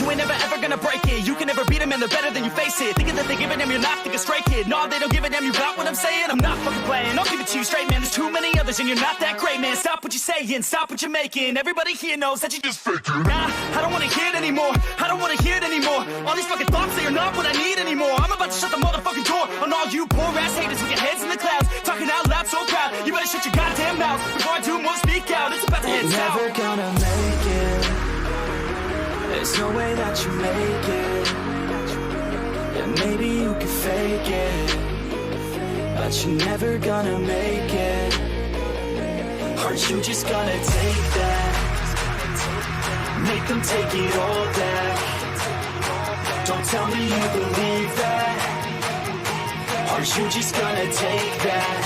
you ain't never ever gonna break it. You can never beat them and they're better than you, face it. Thinking that they give a damn, you're not thinking straight, kid. No, they don't give a damn, you got what I'm saying? I'm not fucking playing, I'll give it to you straight, man. There's too many others and you're not that great, man. Stop what you're saying, stop what you're making. Everybody here knows that you just faking. Nah, I don't wanna hear it anymore, I don't wanna hear it anymore. All these fucking thoughts, they are not what I need anymore. I'm about to shut the motherfucking door on all you poor ass haters with your heads in the clouds, talking out loud so proud. You better shut your goddamn mouth before I do more speak out. It's about to head south. Never gonna make it. There's no way that you make it. Yeah, maybe you can fake it, but you're never gonna make it. Aren't you just gonna take that? Make them take it all back. Don't tell me you believe that. Aren't you just gonna take that?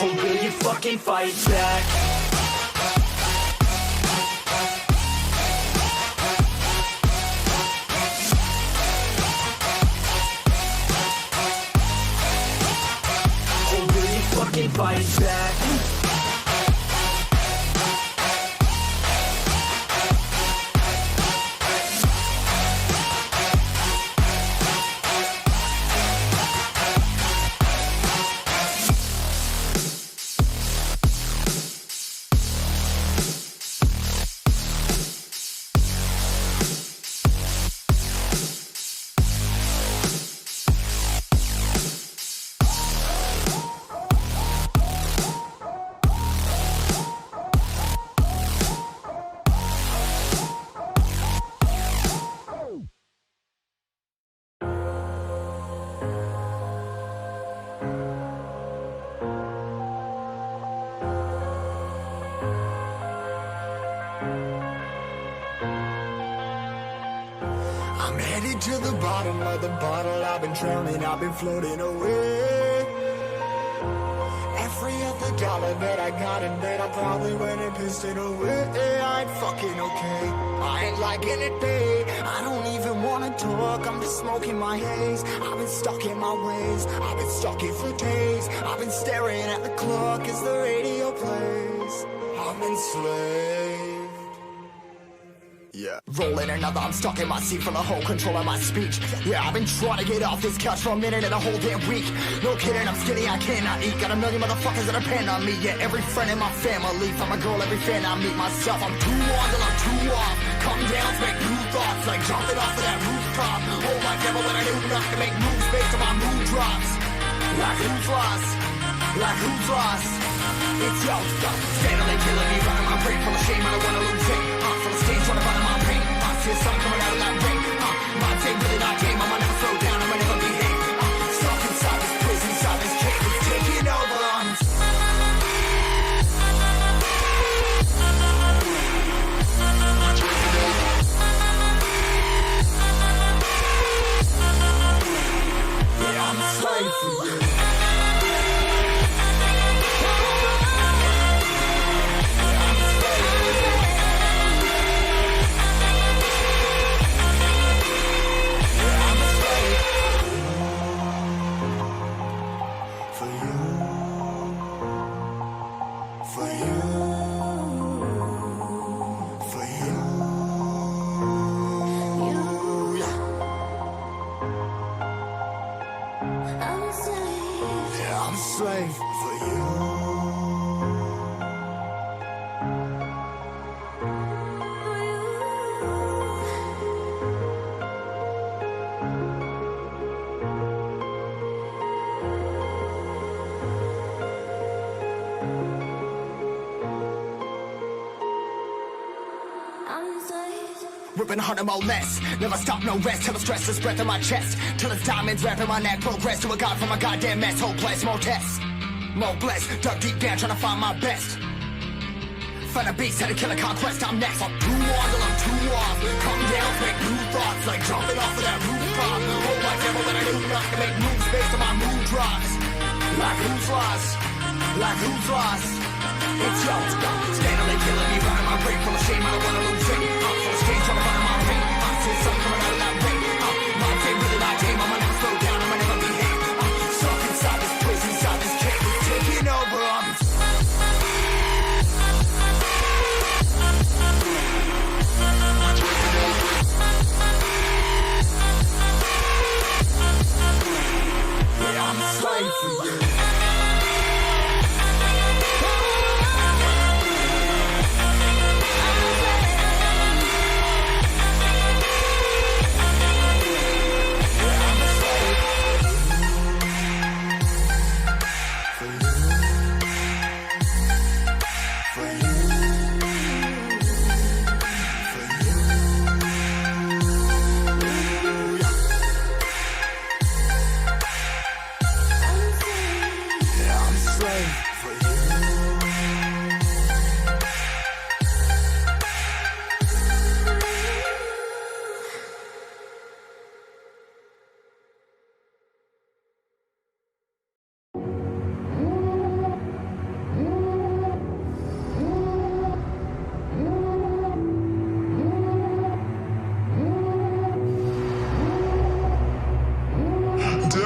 Or will you fucking fight back? Or will you fucking fight back? I'm headed to the bottom of the bottle. I've been drowning, I've been floating away. Every other dollar that I got in bed, I probably went and pissed it away. I ain't fucking okay, I ain't liking it, babe. I don't even wanna talk, I'm just smoking my haze. I've been stuck in my ways, I've been stuck here for days. I've been staring at the clock as the radio plays. I'm enslaved. Yeah. Rolling another, I'm stuck in my seat for the whole control of my speech. Yeah, I've been trying to get off this couch for a minute and a whole damn week. No kidding, I'm skinny, I cannot eat. Got a million motherfuckers that depend on me. Yeah, every friend in my family, from a girl, every fan I meet myself. I'm too on till I'm too off. Come down, make new thoughts, like jumping off of that rooftop. Whole life never when I knew not to make moves based on my mood drops. Like who's lost? Like who's lost? It's yo, steadily killing me, running my brain full of shame. I don't wanna lose it. From the stage, running out of my pain. See the sun coming out of that rain. My day really not game. I'ma never slow down, I'ma never behave. Stuck inside this prison, inside this cage. It's taking over. Yeah, I'm a slave for you. I'm a slave for you. Ripping harder, more less. Never stop, no rest. Till the stress is breath in my chest. Till it's diamonds wrapping my neck. Progress to a god from a goddamn mess. Hopeless, more tests. More blessed. Dug deep down trying to find my best. Find a beast, had to kill a conquest. I'm next. I'm too on till I'm too off. Come down, make new thoughts. Like jumping off of that rooftop. Whole life never when I knew not to make moves based on my mood drops. Like who's lost? Like who's lost? It's yo, steadily killing me, running my brain full of shame. I don't wanna lose it. I'm full of stage, trying to find my pain. I see the sun coming out of that rain. My day really not game. I'ma never slow down, I'ma never behave. Stuck inside this prison, inside this cage. It's taking over.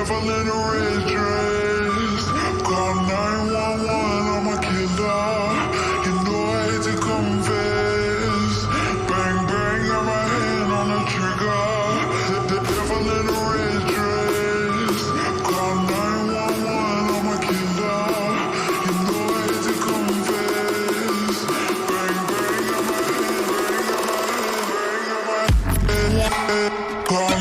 devil in a red dress. Call 911, I'm a killer. You know I hate to confess. Bang, bang, got my hand on the trigger. The devil in a red dress. Call 911, I'm a killer. You know I hate to confess. Bang, bang, got my hand, bang, got my hand. Call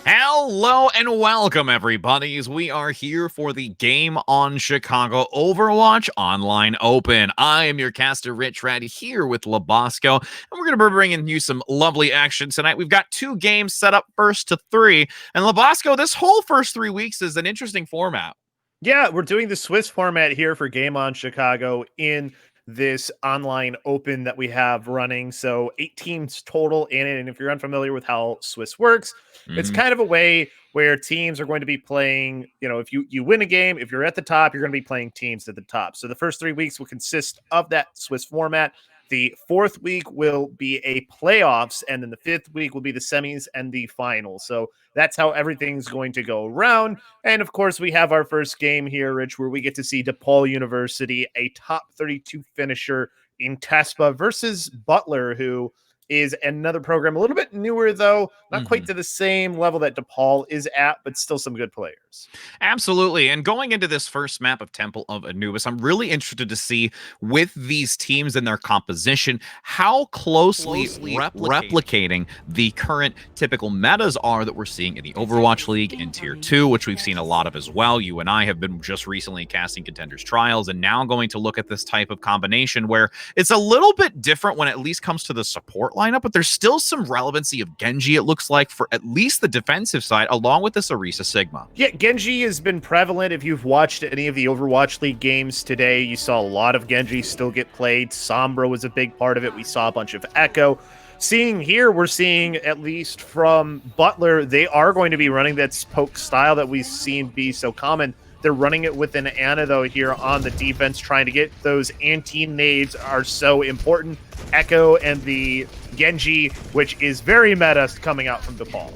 Hello and welcome, everybody, as we are here for the Game on Chicago Overwatch Online Open. I am your caster, Rich Rad, here with Labosco, and we're going to be bringing you some lovely action tonight. We've got 2 games set up first to 3, and Labosco, this whole first 3 weeks is an interesting format. Yeah, we're doing the Swiss format here for Game on Chicago in this online open that we have running. So 8 teams total in it. And if you're unfamiliar with how Swiss works, it's kind of a way where teams are going to be playing, if you win a game, if you're at the top, you're going to be playing teams at the top. So the first 3 weeks will consist of that Swiss format. The 4th week will be a playoffs, and then the 5th week will be the semis and the finals. So that's how everything's going to go around. And of course, we have our first game here, Rich, where we get to see DePaul University, a top 32 finisher in TESPA versus Butler, who is another program, a little bit newer, though, not quite to the same level that DePaul is at, but still some good players. Absolutely. And going into this first map of Temple of Anubis, I'm really interested to see with these teams and their composition, how closely replicating the current typical metas are that we're seeing in the Overwatch League in Tier 2, which we've seen a lot of as well. You and I have been just recently casting Contenders Trials, and now going to look at this type of combination where it's a little bit different when it at least comes to the support lineup, but there's still some relevancy of Genji, it looks like, for at least the defensive side, along with this Orisa Sigma. Yeah, Genji has been prevalent. If you've watched any of the Overwatch League games today, you saw a lot of Genji still get played. Sombra was a big part of it. We saw a bunch of Echo. Seeing here, we're seeing, at least from Butler, they are going to be running that poke style that we've seen be so common. They're running it with an Ana, though, here on the defense, trying to get those anti-nades are so important. Echo and the Genji, which is very meta coming out from DePaul.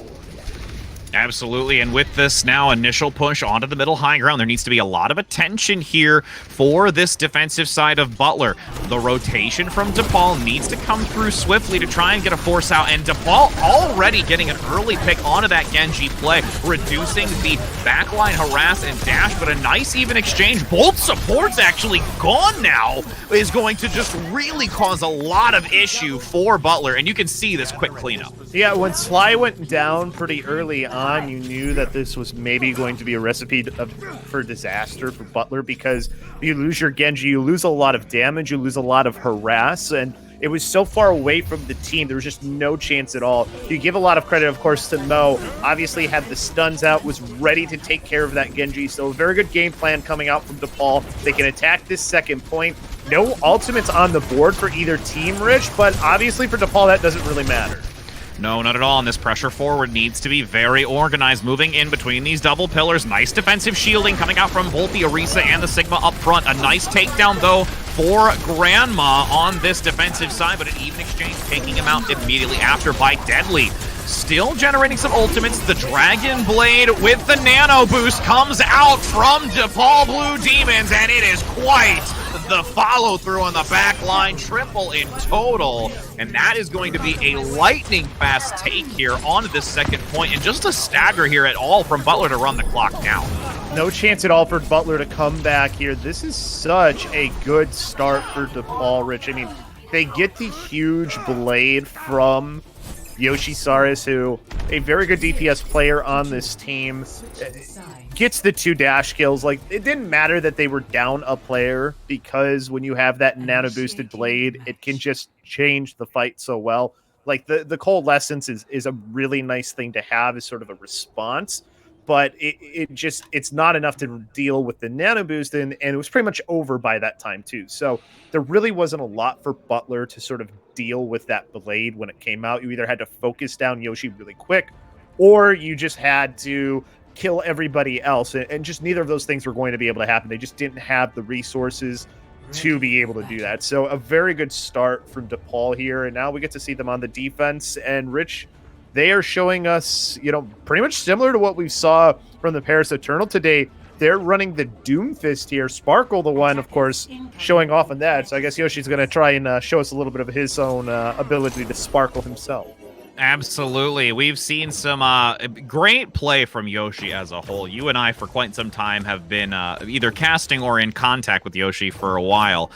Absolutely, and with this now initial push onto the middle high ground, there needs to be a lot of attention here for this defensive side of Butler. The rotation from DePaul needs to come through swiftly to try and get a force out, and DePaul already getting an early pick onto that Genji play, reducing the backline harass and dash, but a nice even exchange. Both supports actually gone now is going to just really cause a lot of issue for Butler, and you can see this quick cleanup. Yeah, when Sly went down pretty early on, you knew that this was maybe going to be a recipe for disaster for Butler, because you lose your Genji, you lose a lot of damage, you lose a lot of harass, and it was so far away from the team, there was just no chance at all. You give a lot of credit, of course, to Mo. Obviously had the stuns out, was ready to take care of that Genji, so a very good game plan coming out from DePaul. They can attack this second point. no ultimates on the board for either team, Rich, but obviously for DePaul, that doesn't really matter. No, not at all. And this pressure forward needs to be very organized, moving in between these double pillars. Nice defensive shielding coming out from both the Orisa and the Sigma up front. A nice takedown, though, for Grandma on this defensive side, but an even exchange taking him out immediately after by Deadly. Still generating some ultimates. The Dragon Blade with the Nano Boost comes out from DePaul Blue Demons, and it is quite the follow-through on the back line. Triple in total, and that is going to be a lightning-fast take here onto this second point, and just a stagger here at all from Butler to run the clock down. No chance at all for Butler to come back here. This is such a good start for DePaul, Rich. I mean, they get the huge blade from Yoshi Saris, who a very good DPS player on this team, gets the 2 dash kills. Like, it didn't matter that they were down a player, because when you have that nano boosted blade, it can just change the fight so well. Like, the coalescence is a really nice thing to have as sort of a response, but it's not enough to deal with the nano boost, and it was pretty much over by that time too. So there really wasn't a lot for Butler to sort of deal with that blade when it came out. You either had to focus down Yoshi really quick, or you just had to kill everybody else, and just neither of those things were going to be able to happen. They just didn't have the resources to be able to do that. So a very good start from DePaul here, and now we get to see them on the defense. And Rich, they are showing us, pretty much similar to what we saw from the Paris Eternal today. They're running the Doomfist here. Sparkle, the one, of course, showing off on that. So I guess Yoshi's going to try and show us a little bit of his own ability to sparkle himself. Absolutely. We've seen some great play from Yoshi as a whole. You and I, for quite some time, have been either casting or in contact with Yoshi for a while.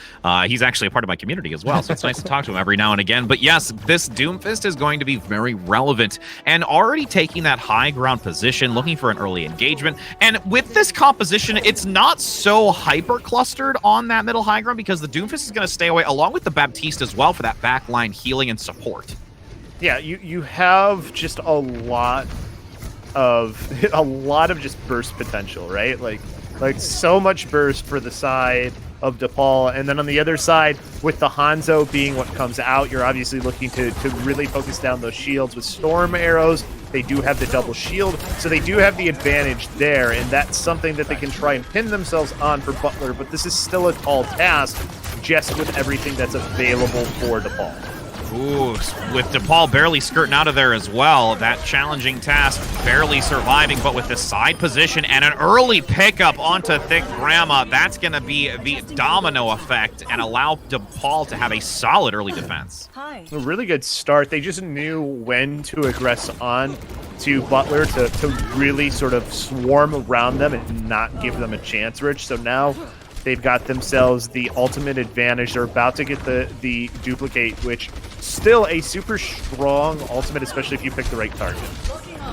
He's actually a part of my community as well, so it's nice to talk to him every now and again. But yes, this Doomfist is going to be very relevant, and already taking that high ground position, looking for an early engagement. And with this composition, it's not so hyper-clustered on that middle high ground, because the Doomfist is going to stay away, along with the Baptiste as well, for that backline healing and support. Yeah, you have just a lot of just burst potential, right? Like so much burst for the side of DePaul, and then on the other side, with the Hanzo being what comes out, you're obviously looking to really focus down those shields with storm arrows. They do have the double shield, so they do have the advantage there, and that's something that they can try and pin themselves on for Butler, but this is still a tall task just with everything that's available for DePaul. Ooh, with DePaul barely skirting out of there as well. That challenging task, barely surviving, but with the side position and an early pickup onto Thick Grandma, that's going to be the domino effect and allow DePaul to have a solid early defense. A really good start. They just knew when to aggress on to Butler to really sort of swarm around them and not give them a chance, Rich. So now they've got themselves the ultimate advantage. They're about to get the duplicate, which still a super strong ultimate, especially if you pick the right target.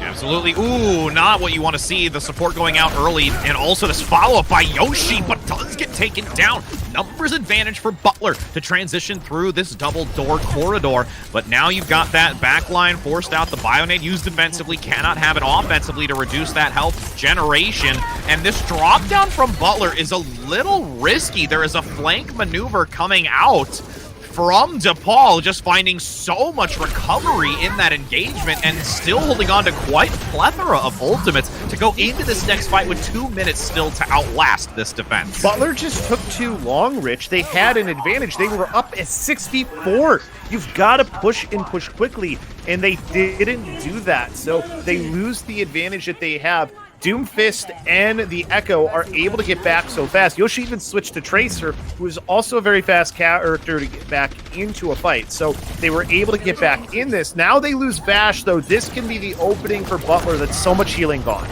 Absolutely. Ooh, not what you want to see. The support going out early, and also this follow-up by Yoshi, but does get taken down. Numbers advantage for Butler to transition through this double-door corridor, but now you've got that backline forced out. The Bionade used defensively, cannot have it offensively to reduce that health generation, and this drop-down from Butler is a little risky. There is a flank maneuver coming out from DePaul, just finding so much recovery in that engagement and still holding on to quite a plethora of ultimates to go into this next fight with 2 minutes still to outlast this defense. Butler just took too long, Rich. They had an advantage. They were up at 64. You've got to push and push quickly, and they didn't do that. So they lose the advantage that they have. Doomfist and the Echo are able to get back so fast. Yoshi even switched to Tracer, who is also a very fast character to get back into a fight. So they were able to get back in this. Now they lose Bash, though. This can be the opening for Butler. That's so much healing gone.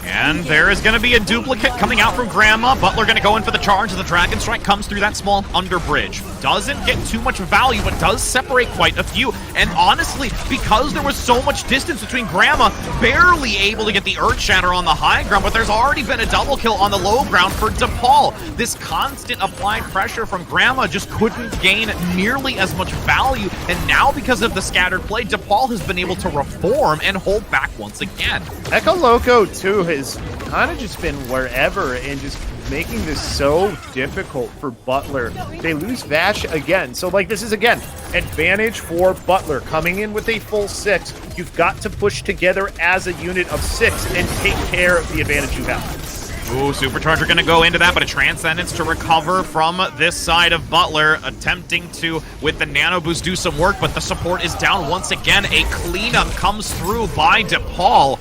And there is going to be a duplicate coming out from Grandma. Butler going to go in for the charge, and the Dragon Strike comes through that small underbridge. Doesn't get too much value, but does separate quite a few. And honestly, because there was so much distance between Grandma, barely able to get the Earth Shatter on the high ground, but there's already been a double kill on the low ground for DePaul. This constant applied pressure from Grandma just couldn't gain nearly as much value, and now because of the scattered play, DePaul has been able to reform and hold back once again. Echo Loco, too, has kind of just been wherever and just making this so difficult for Butler. They lose Vash again. So, like, this is, again, advantage for Butler. Coming in with a full 6, you've got to push together as a unit of 6 and take care of the advantage you have. Ooh, Supercharger going to go into that, but a Transcendence to recover from this side of Butler, attempting to, with the Nano Boost, do some work, but the support is down once again. A cleanup comes through by DePaul.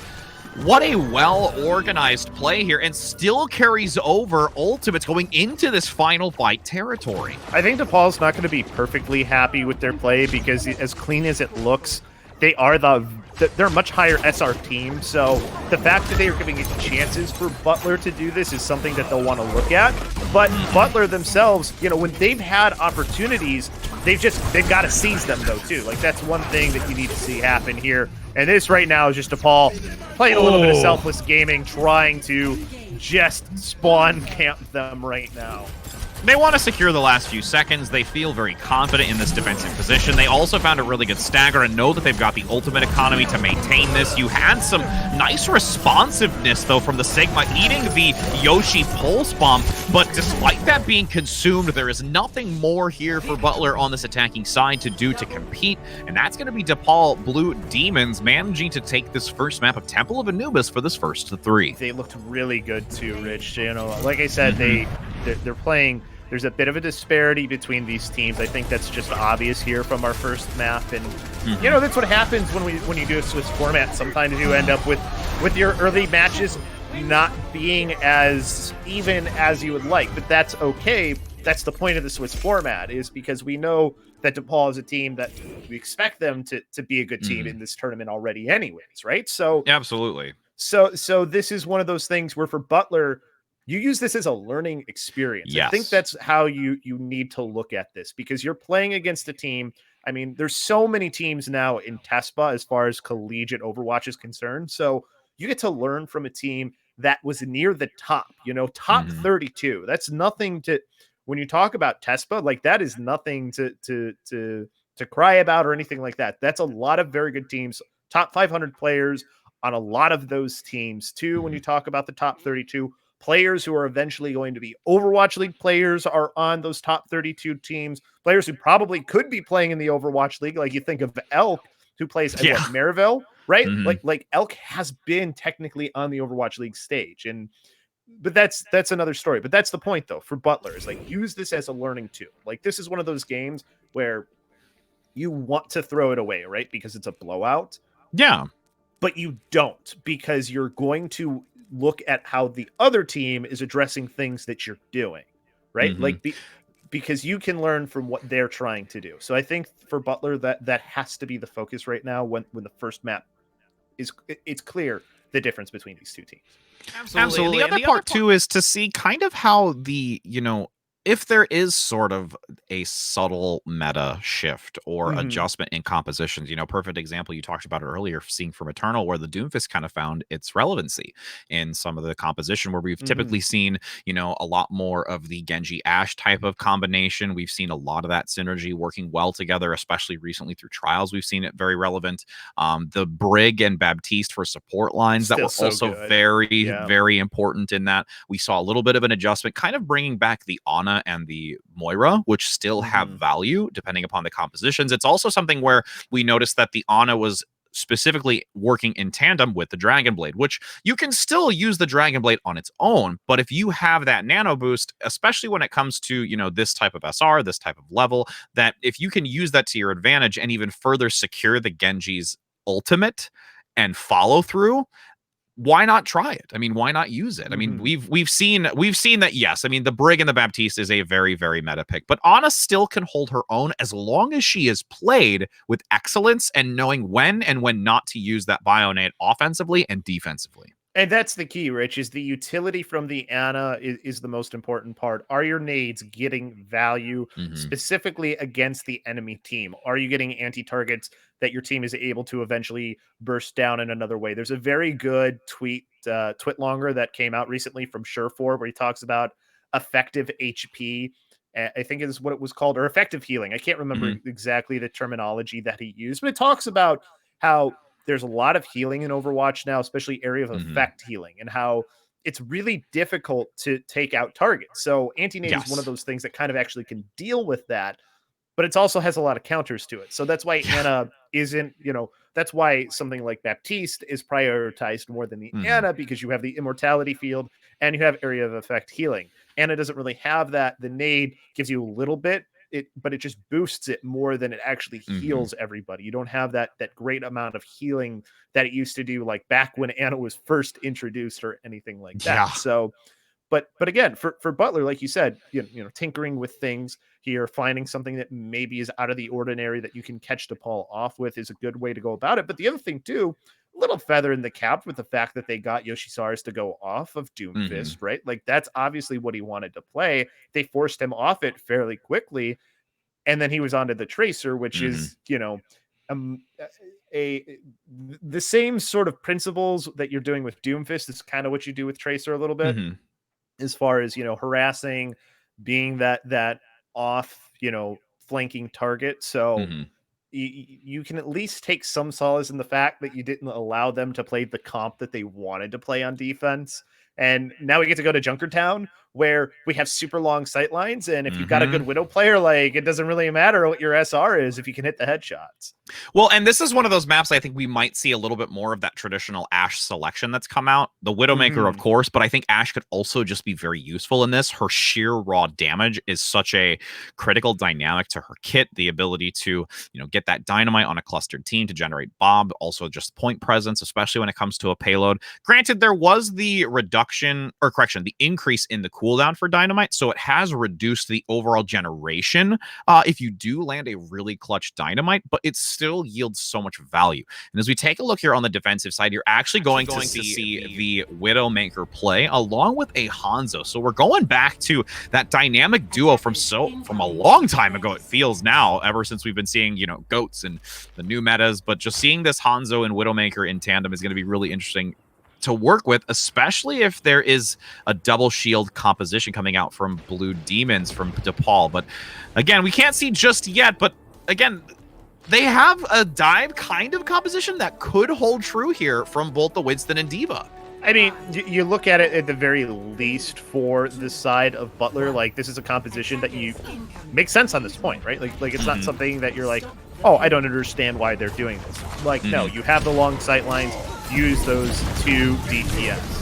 What a well-organized play here, and still carries over ultimates going into this final fight territory. I think DePaul's not going to be perfectly happy with their play because as clean as it looks, they are they're a much higher SR team, so the fact that they are giving it chances for Butler to do this is something that they'll want to look at. But Butler themselves, you know, when they've had opportunities, they've got to seize them though too. Like, that's one thing that you need to see happen here. And this right now is just DePaul playing a little bit of selfless gaming, trying to just spawn camp them right now. They want to secure the last few seconds. They feel very confident in this defensive position. They also found a really good stagger and know that they've got the ultimate economy to maintain this. You had some nice responsiveness, though, from the Sigma, eating the Yoshi Pulse Bomb, but despite that being consumed, there is nothing more here for Butler on this attacking side to do to compete, and that's going to be DePaul Blue Demons managing to take this first map of Temple of Anubis for this first 3. They looked really good too, Rich. You know, like I said, they're playing. There's a bit of a disparity between these teams. I think that's just obvious here from our first map, and you know, that's what happens when you do a Swiss format. Sometimes you end up with your early matches not being as even as you would like, but that's okay. That's the point of the Swiss format, is because we know that DePaul is a team that we expect them to be a good team in this tournament already anyways, right? So Absolutely. So this is one of those things where for Butler, you use this as a learning experience. Yes. I think that's how you need to look at this, because you're playing against a team. I mean, there's so many teams now in TESPA as far as collegiate Overwatch is concerned. So you get to learn from a team that was near the top, you know, top 32. That's nothing to, when you talk about TESPA, like, that is nothing to cry about or anything like that. That's a lot of very good teams, top 500 players on a lot of those teams too. When you talk about the top 32, players who are eventually going to be Overwatch League players are on those top 32 teams. Players who probably could be playing in the Overwatch League, like you think of Elk, who plays at Maryville, right? Like Elk has been technically on the Overwatch League stage, but that's another story. But that's the point, though, for Butler, is like, use this as a learning tool. Like, this is one of those games where you want to throw it away, right? Because it's a blowout. Yeah. But you don't, because you're going to look at how the other team is addressing things that you're doing, right? Like, because you can learn from what they're trying to do. So I think for Butler, that has to be the focus right now when the first map is, it's clear the difference between these two teams. Absolutely. And the other part too is to see kind of how the, you know, if there is sort of a subtle meta shift or adjustment in compositions, you know, perfect example, you talked about it earlier, seeing from Eternal, where the Doomfist kind of found its relevancy in some of the composition, where we've typically seen, you know, a lot more of the Genji Ashe type of combination. We've seen a lot of that synergy working well together, especially recently through Trials. We've seen it very relevant. The Brig and Baptiste for support lines that were also very, very important in that. We saw a little bit of an adjustment, kind of bringing back the Ana and the Moira, which still have value depending upon the compositions. It's also something where we noticed that the Ana was specifically working in tandem with the Dragon Blade, which you can still use the Dragon Blade on its own, but if you have that nano boost, especially when it comes to, you know, this type of SR, this type of level, that if you can use that to your advantage and even further secure the Genji's ultimate and follow through, why not try it? I mean, why not use it? I mean, we've seen that, yes. I mean, the Brig and the Baptiste is a very, very meta pick, but Ana still can hold her own as long as she is played with excellence and knowing when and when not to use that Bionate offensively and defensively. And that's the key, Rich, is the utility from the Ana is the most important part. Are your nades getting value specifically against the enemy team? Are you getting anti-targets that your team is able to eventually burst down in another way? There's a very good twit longer that came out recently from Surefor, where he talks about effective HP. I think is what it was called, or effective healing. I can't remember exactly the terminology that he used, but it talks about how there's a lot of healing in Overwatch now, especially area of effect healing, and how it's really difficult to take out targets. So anti-nade is one of Yes. those things that kind of actually can deal with that, but it also has a lot of counters to it. So that's why Anna isn't, that's why something like Baptiste is prioritized more than the Anna, because you have the immortality field and you have area of effect healing. Anna doesn't really have that. The nade gives you a little bit, but it just boosts it more than it actually heals everybody. You don't have that great amount of healing that it used to do, like back when Anna was first introduced or anything like that. Yeah. So, but again, for Butler, like you said, tinkering with things here, finding something that maybe is out of the ordinary that you can catch DePaul off with is a good way to go about it. But the other thing too, a little feather in the cap with the fact that they got Yoshisaurus to go off of Doomfist, right? Like that's obviously what he wanted to play. They forced him off it fairly quickly, and then he was onto the Tracer, which is the same sort of principles that you're doing with Doomfist is kind of what you do with Tracer a little bit, as far as harassing, being that off flanking target. So you can at least take some solace in the fact that you didn't allow them to play the comp that they wanted to play on defense. And now we get to go to Junkertown, where we have super long sight lines. And if you've got a good Widow player, like, it doesn't really matter what your SR is if you can hit the headshots. Well, and this is one of those maps I think we might see a little bit more of that traditional Ashe selection that's come out. The Widowmaker, of course, but I think Ashe could also just be very useful in this. Her sheer raw damage is such a critical dynamic to her kit. The ability to, get that dynamite on a clustered team to generate Bob, also just point presence, especially when it comes to a payload. Granted, there was the the increase in the cooldown for dynamite, so it has reduced the overall generation if you do land a really clutch dynamite, but it still yields so much value. And as we take a look here on the defensive side, you're actually going to see the Widowmaker play along with a Hanzo. So we're going back to that dynamic duo from a long time ago, it feels now, ever since we've been seeing, GOATs and the new metas, but just seeing this Hanzo and Widowmaker in tandem is going to be really interesting to work with, especially if there is a double shield composition coming out from Blue Demons from DePaul. But again, we can't see just yet, but again, they have a dive kind of composition that could hold true here from both the Winston and D.Va. I mean, you look at it at the very least for the side of Butler, like, this is a composition that you makes sense on this point, right? Like it's not something that you're like, oh, I don't understand why they're doing this. Like, no, you have the long sight lines, use those to DPS.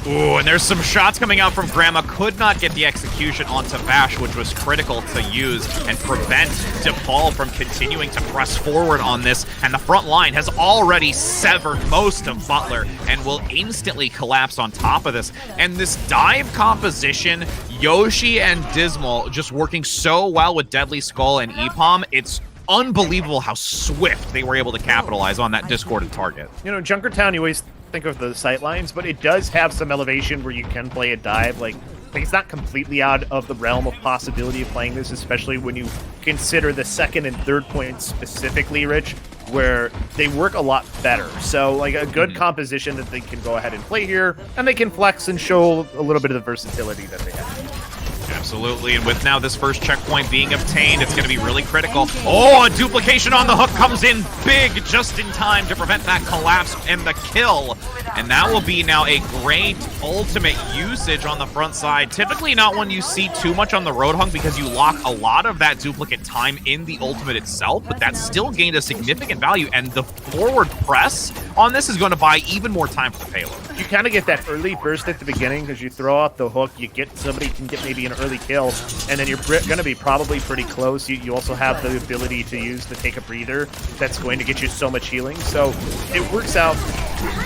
Ooh, and there's some shots coming out from Grandma. Could not get the execution onto Bash, which was critical to use and prevent DePaul from continuing to press forward on this. And the front line has already severed most of Butler and will instantly collapse on top of this. And this dive composition, Yoshi and Dismal just working so well with Deadly Skull and EPOM. It's unbelievable how swift they were able to capitalize on that discordant target. Junkertown, you always think of the sight lines, but it does have some elevation where you can play a dive. Like it's not completely out of the realm of possibility of playing this, especially when you consider the second and third points specifically, Rich, where they work a lot better. So like a good composition that they can go ahead and play here, and they can flex and show a little bit of the versatility that they have. Absolutely, and with now this first checkpoint being obtained, it's going to be really critical. Oh, a duplication on the hook comes in big just in time to prevent that collapse and the kill. And that will be now a great ultimate usage on the front side. Typically not one you see too much on the Roadhog because you lock a lot of that duplicate time in the ultimate itself, but that still gained a significant value, and the forward press on this is going to buy even more time for the payload. You kind of get that early burst at the beginning because you throw out the hook, somebody can get maybe an early kill, and then you're going to be probably pretty close. You also have the ability to use the take a breather that's going to get you so much healing. So it works out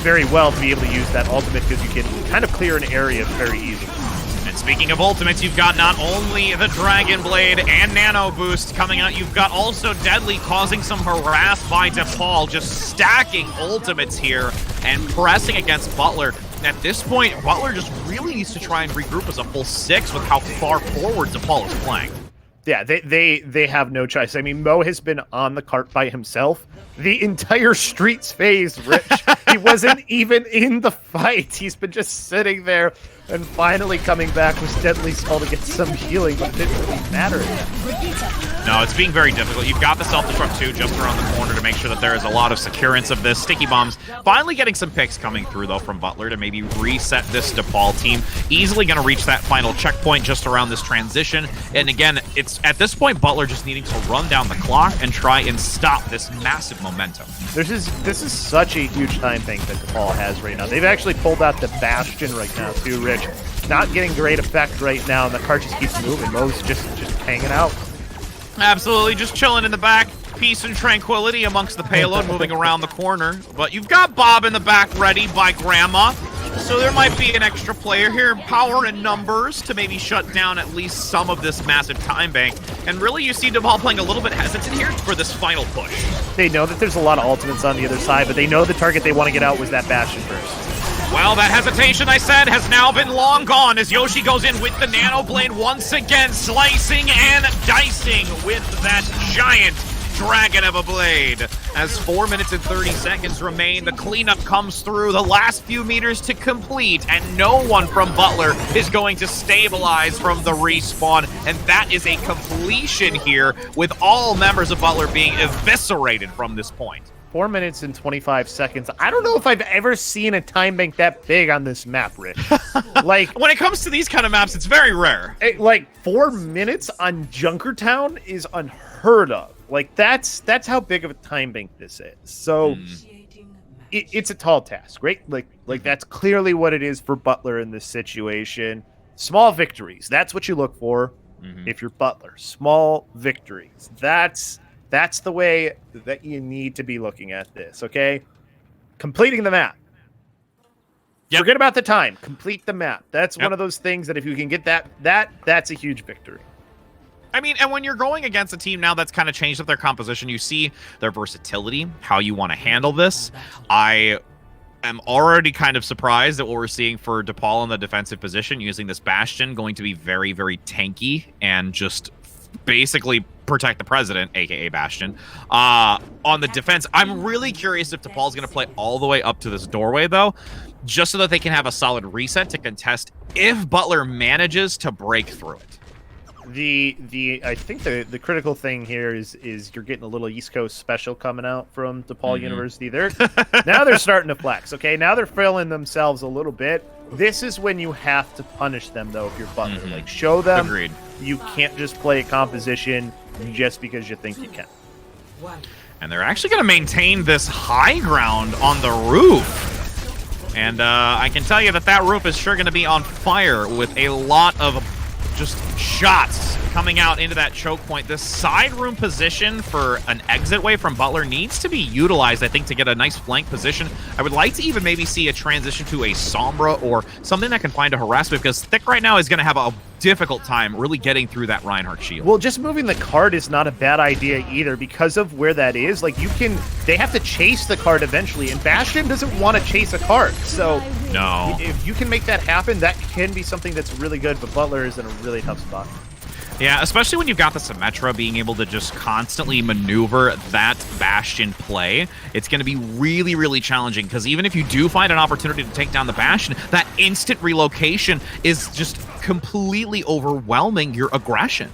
very well to be able to use that ultimate because you can kind of clear an area very easily. And speaking of ultimates, you've got not only the Dragon Blade and Nano Boost coming out, you've got also Deadly causing some harass by DePaul, just stacking ultimates here and pressing against Butler. At this point, Butler just really needs to try and regroup as a full 6 with how far forward DePaul is playing. Yeah, they have no choice. I mean, Mo has been on the cart by himself. The entire street's phased, Rich. He wasn't even in the fight. He's been just sitting there and finally coming back with Deadly Skull to get some healing, but it didn't really matter. No, it's being very difficult. You've got the self-destruct too just around the corner to make sure that there is a lot of securance of this. Sticky bombs finally getting some picks coming through, though, from Butler to maybe reset this DePaul team. Easily going to reach that final checkpoint just around this transition. And again, it's at this point, Butler just needing to run down the clock and try and stop this massive momentum. This is such a huge time bank that DePaul has right now. They've actually pulled out the Bastion right now, too, Rich. Not getting great effect right now, and the card just keeps moving. Mo's just hanging out. Absolutely, just chilling in the back. Peace and tranquility amongst the payload moving around the corner. But you've got Bob in the back ready by Grandma. So there might be an extra player here. Power and numbers to maybe shut down at least some of this massive time bank. And really, you see DePaul playing a little bit hesitant here for this final push. They know that there's a lot of ultimates on the other side, but they know the target they want to get out was that Bastion first. Well, that hesitation, I said, has now been long gone as Yoshi goes in with the Nano Blade once again, slicing and dicing with that giant dragon of a blade. As 4 minutes and 30 seconds remain, the cleanup comes through, the last few meters to complete, and no one from Butler is going to stabilize from the respawn, and that is a completion here with all members of Butler being eviscerated from this point. 4 minutes and 25 seconds. I don't know if I've ever seen a time bank that big on this map, Rich. Like, when it comes to these kind of maps, it's very rare. Like 4 minutes on Junkertown is unheard of. Like, that's how big of a time bank this is. So it's a tall task, right? Like that's clearly what it is for Butler in this situation. Small victories. That's what you look for if you're Butler. Small victories. That's the way that you need to be looking at this, okay? Completing the map. Yep. Forget about the time. Complete the map. That's one of those things that if you can get that's a huge victory. I mean, and when you're going against a team now that's kind of changed up their composition, you see their versatility, how you want to handle this. I am already kind of surprised at what we're seeing for DePaul in the defensive position, using this Bastion, going to be very, very tanky and just basically protect the president, aka Bastion. On the defense, I'm really curious if DePaul's going to play all the way up to this doorway, though, just so that they can have a solid reset to contest if Butler manages to break through it. I think the critical thing here is you're getting a little East Coast special coming out from DePaul University. Now they're starting to flex. Okay, now they're filling themselves a little bit. This is when you have to punish them, though, if you're Butler. Like, show them you can't just play a composition just because you think you can. And they're actually going to maintain this high ground on the roof. And I can tell you that roof is sure going to be on fire with a lot of just shots coming out into that choke point. This side room position for an exit way from Butler needs to be utilized, I think, to get a nice flank position. I would like to even maybe see a transition to a Sombra or something that can find a harassment, because Thick right now is going to have a difficult time really getting through that Reinhardt shield. Well, just moving the card is not a bad idea either, because of where that is. Like, they have to chase the card eventually, and Bastion doesn't want to chase a card. So no, if you can make that happen, that can be something that's really good, but Butler is in a really tough spot. Yeah, especially when you've got the Symmetra being able to just constantly maneuver that Bastion play. It's going to be really, really challenging, because even if you do find an opportunity to take down the Bastion, that instant relocation is just completely overwhelming your aggression.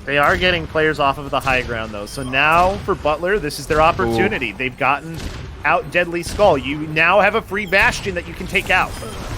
They are getting players off of the high ground, though. So now for Butler, this is their opportunity. Ooh. They've gotten out Deadly Skull. You now have a free Bastion that you can take out.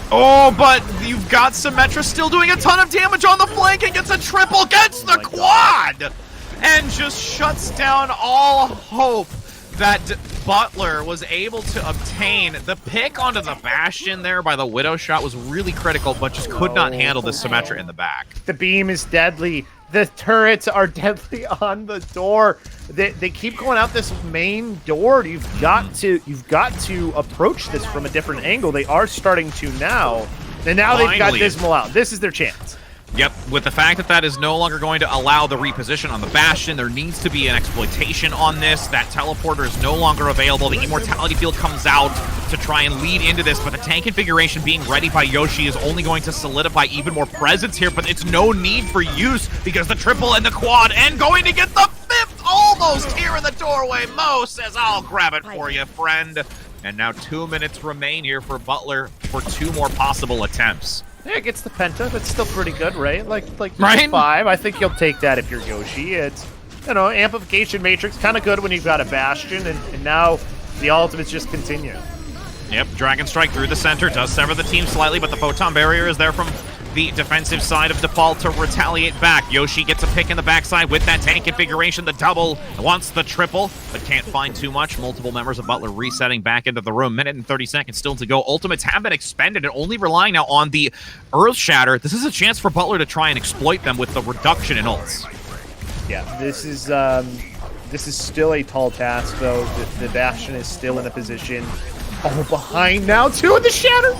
Oh, but you've got Symmetra still doing a ton of damage on the flank and gets a triple, gets the quad, and just shuts down all hope that Butler was able to obtain. The pick onto the Bastion there by the Widow shot was really critical, but just could not handle the Symmetra in the back. The beam is deadly. The turrets are deadly on the door. They keep going out this main door. You've got to approach this from a different angle. They are starting to now. And now they've got Dismal out. This is their chance. Yep, with the fact that is no longer going to allow the reposition on the Bastion, there needs to be an exploitation on this. That teleporter is no longer available. The Immortality Field comes out to try and lead into this, but the tank configuration being ready by Yoshi is only going to solidify even more presence here, but it's no need for use because the triple and the quad, and going to get the fifth almost here in the doorway. Mo says, I'll grab it for you, friend. And now 2 minutes remain here for Butler for 2 more possible attempts. Yeah, it gets the penta. That's still pretty good, right? Like right? 5. I think you'll take that if you're Yoshi. amplification matrix, kind of good when you've got a Bastion, and now the ultimates just continue. Yep, Dragon Strike through the center does sever the team slightly, but the Photon Barrier is there from the defensive side of DePaul to retaliate back. Yoshi gets a pick in the backside with that tank configuration. The double wants the triple, but can't find too much. Multiple members of Butler resetting back into the room. Minute and 30 seconds still to go. Ultimates have been expended and only relying now on the Earth Shatter. This is a chance for Butler to try and exploit them with the reduction in ults. Yeah, this is still a tall task, though. The Bastion is still in a position. Oh, behind now, too, in the Shatter!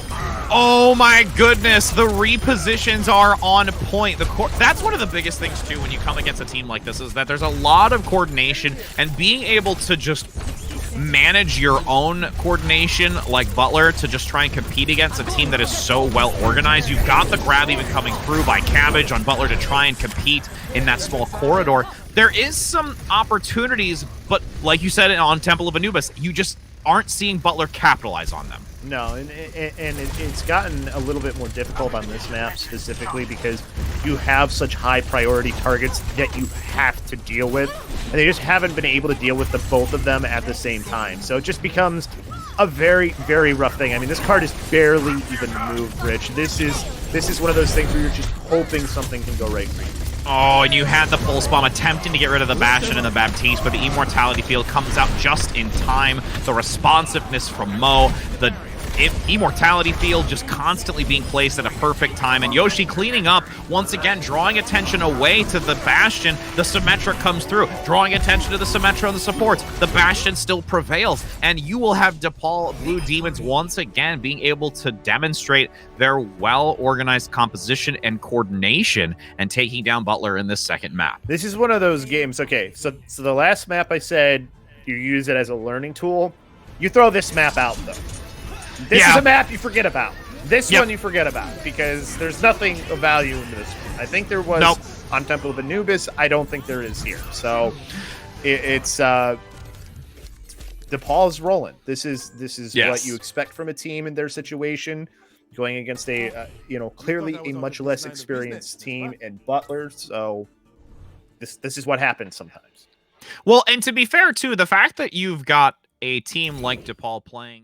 Oh my goodness, the repositions are on point. That's one of the biggest things, too, when you come against a team like this, is that there's a lot of coordination, and being able to just manage your own coordination like Butler to just try and compete against a team that is so well organized. You've got the grab even coming through by Cabbage on Butler to try and compete in that small corridor. There is some opportunities, but like you said on Temple of Anubis, you just aren't seeing Butler capitalize on them. No, and it's gotten a little bit more difficult on this map specifically because you have such high priority targets that you have to deal with, and they just haven't been able to deal with the both of them at the same time. So it just becomes a very, very rough thing. I mean, this card is barely even moved, Rich. This is one of those things where you're just hoping something can go right for you. Oh, and you had the Pulse Bomb attempting to get rid of the Bastion and the Baptiste, but the Immortality Field comes out just in time. The responsiveness from Mo, the Immortality Field just constantly being placed at a perfect time, and Yoshi cleaning up, once again, drawing attention away to the Bastion. The Symmetra comes through, drawing attention to the Symmetra and the supports. The Bastion still prevails, and you will have DePaul Blue Demons once again being able to demonstrate their well-organized composition and coordination and taking down Butler in this second map. This is one of those games, okay, so the last map I said you use it as a learning tool. You throw this map out, though. This is a map you forget about. This one you forget about because there's nothing of value in this one. I think there was on Temple of Anubis. I don't think there is here. So it's DePaul's rolling. This is what you expect from a team in their situation, going against a clearly a much less experienced team in Butler. So this is what happens sometimes. Well, and to be fair too, the fact that you've got a team like DePaul playing,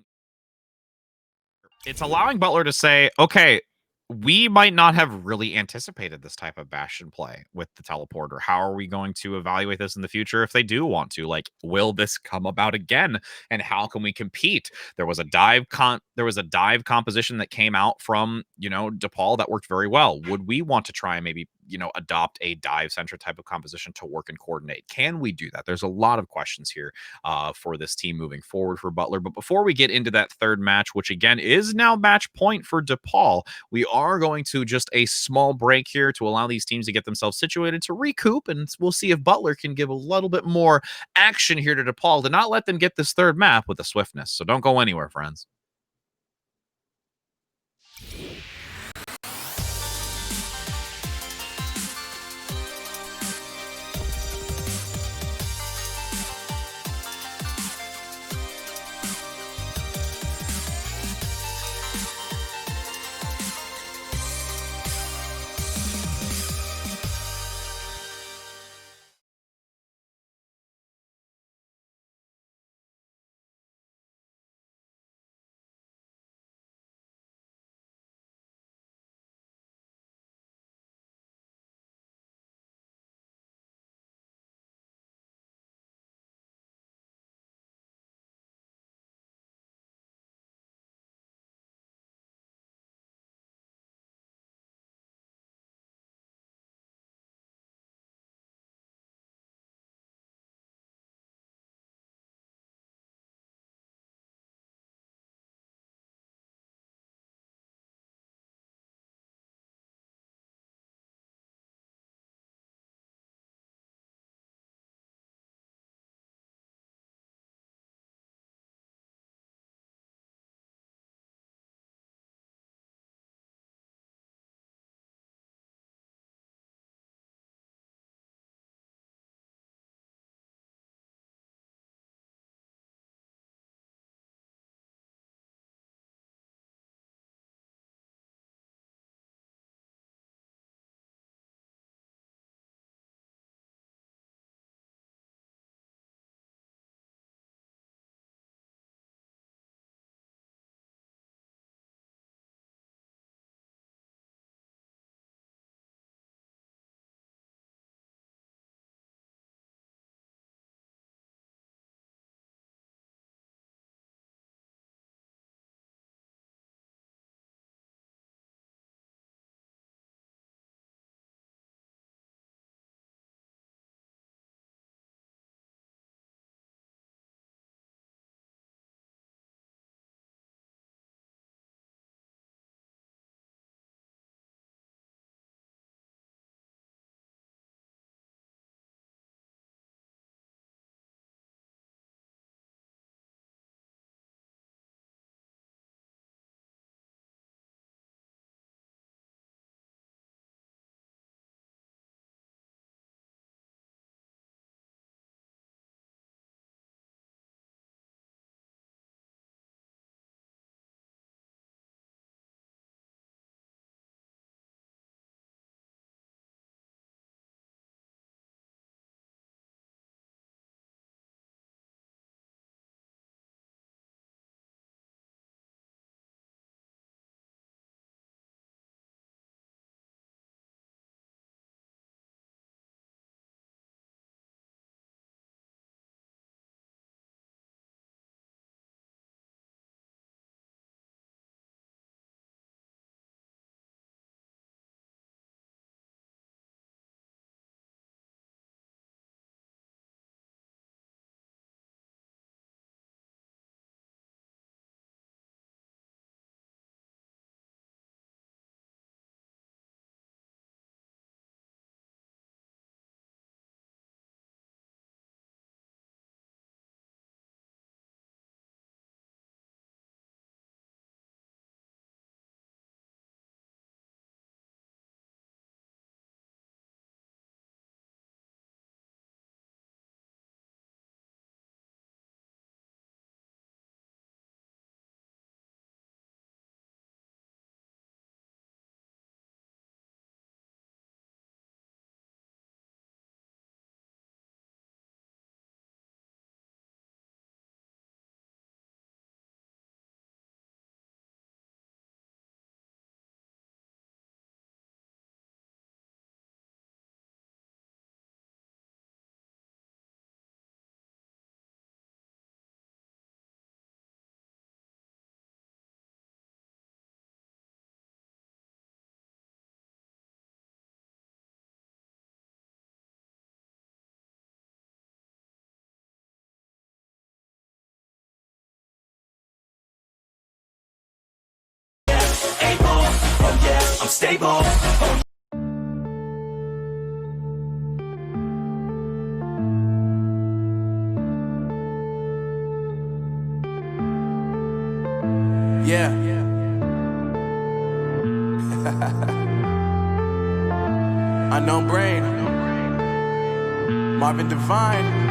it's allowing Butler to say, okay, we might not have really anticipated this type of Bastion play with the teleporter. How are we going to evaluate this in the future if they do want to? Like, will this come about again? And how can we compete? There was a dive composition that came out from, DePaul that worked very well. Would we want to try and maybe, adopt a dive center type of composition to work and coordinate? Can we do that? There's a lot of questions here for this team moving forward for Butler. But before we get into that third match, which again is now match point for DePaul, we are going to just a small break here to allow these teams to get themselves situated to recoup, and we'll see if Butler can give a little bit more action here to DePaul to not let them get this third map with the swiftness. So don't go anywhere, friends. stable. Yeah. Unknown Brain, Marvin Devine.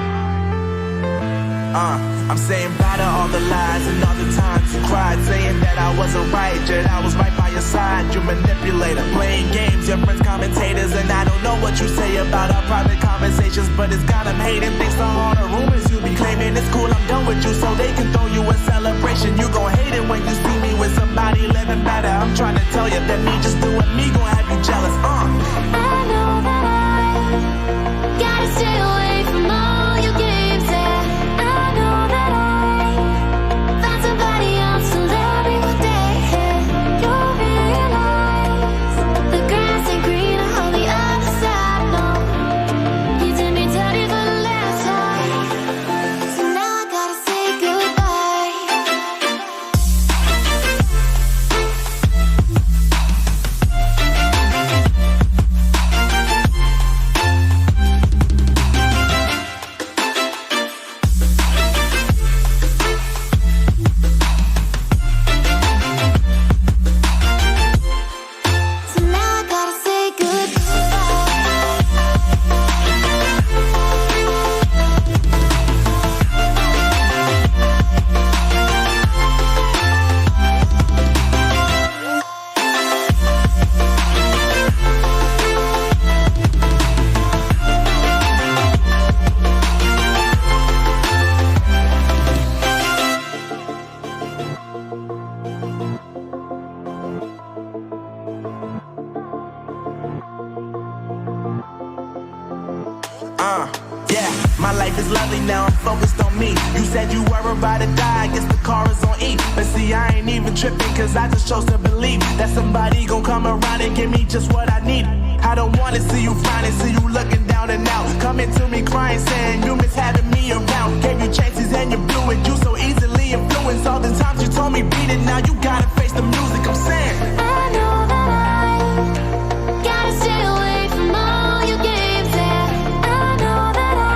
I'm saying bye to all the lies and all the times you cried, saying that I wasn't right, yet I was right by your side. You manipulator, playing games, your friends commentators, and I don't know what you say about our private conversations, but it's got them hating. Thanks to all the rumors you be claiming. It's cool, I'm done with you, so they can throw you a celebration. You gon' hate it when you see me with somebody living better. I'm trying to tell you that me just doing me gon' have you jealous. I know that I gotta stay away from all your games, yeah. I know that I found somebody else to love me one day, yeah. You'll realize the grass ain't greener on the other side, no. You did me dirty for the last time, so now I gotta say goodbye. So now I gotta say goodbye. Yeah, my life is lovely now, I'm focused on me. You said you were about to die, I guess the car is on E. But see, I ain't even tripping, cause I just chose to believe that somebody gon' come around and give me just what I need. I don't wanna see you finding, see you looking down and out, coming to me crying, saying you miss having me around. Gave you chances and you blew it, you so easily influenced. All the times you told me beat it, now you gotta face the music. I'm saying I know that I gotta stay away from all your games, yeah. I know that I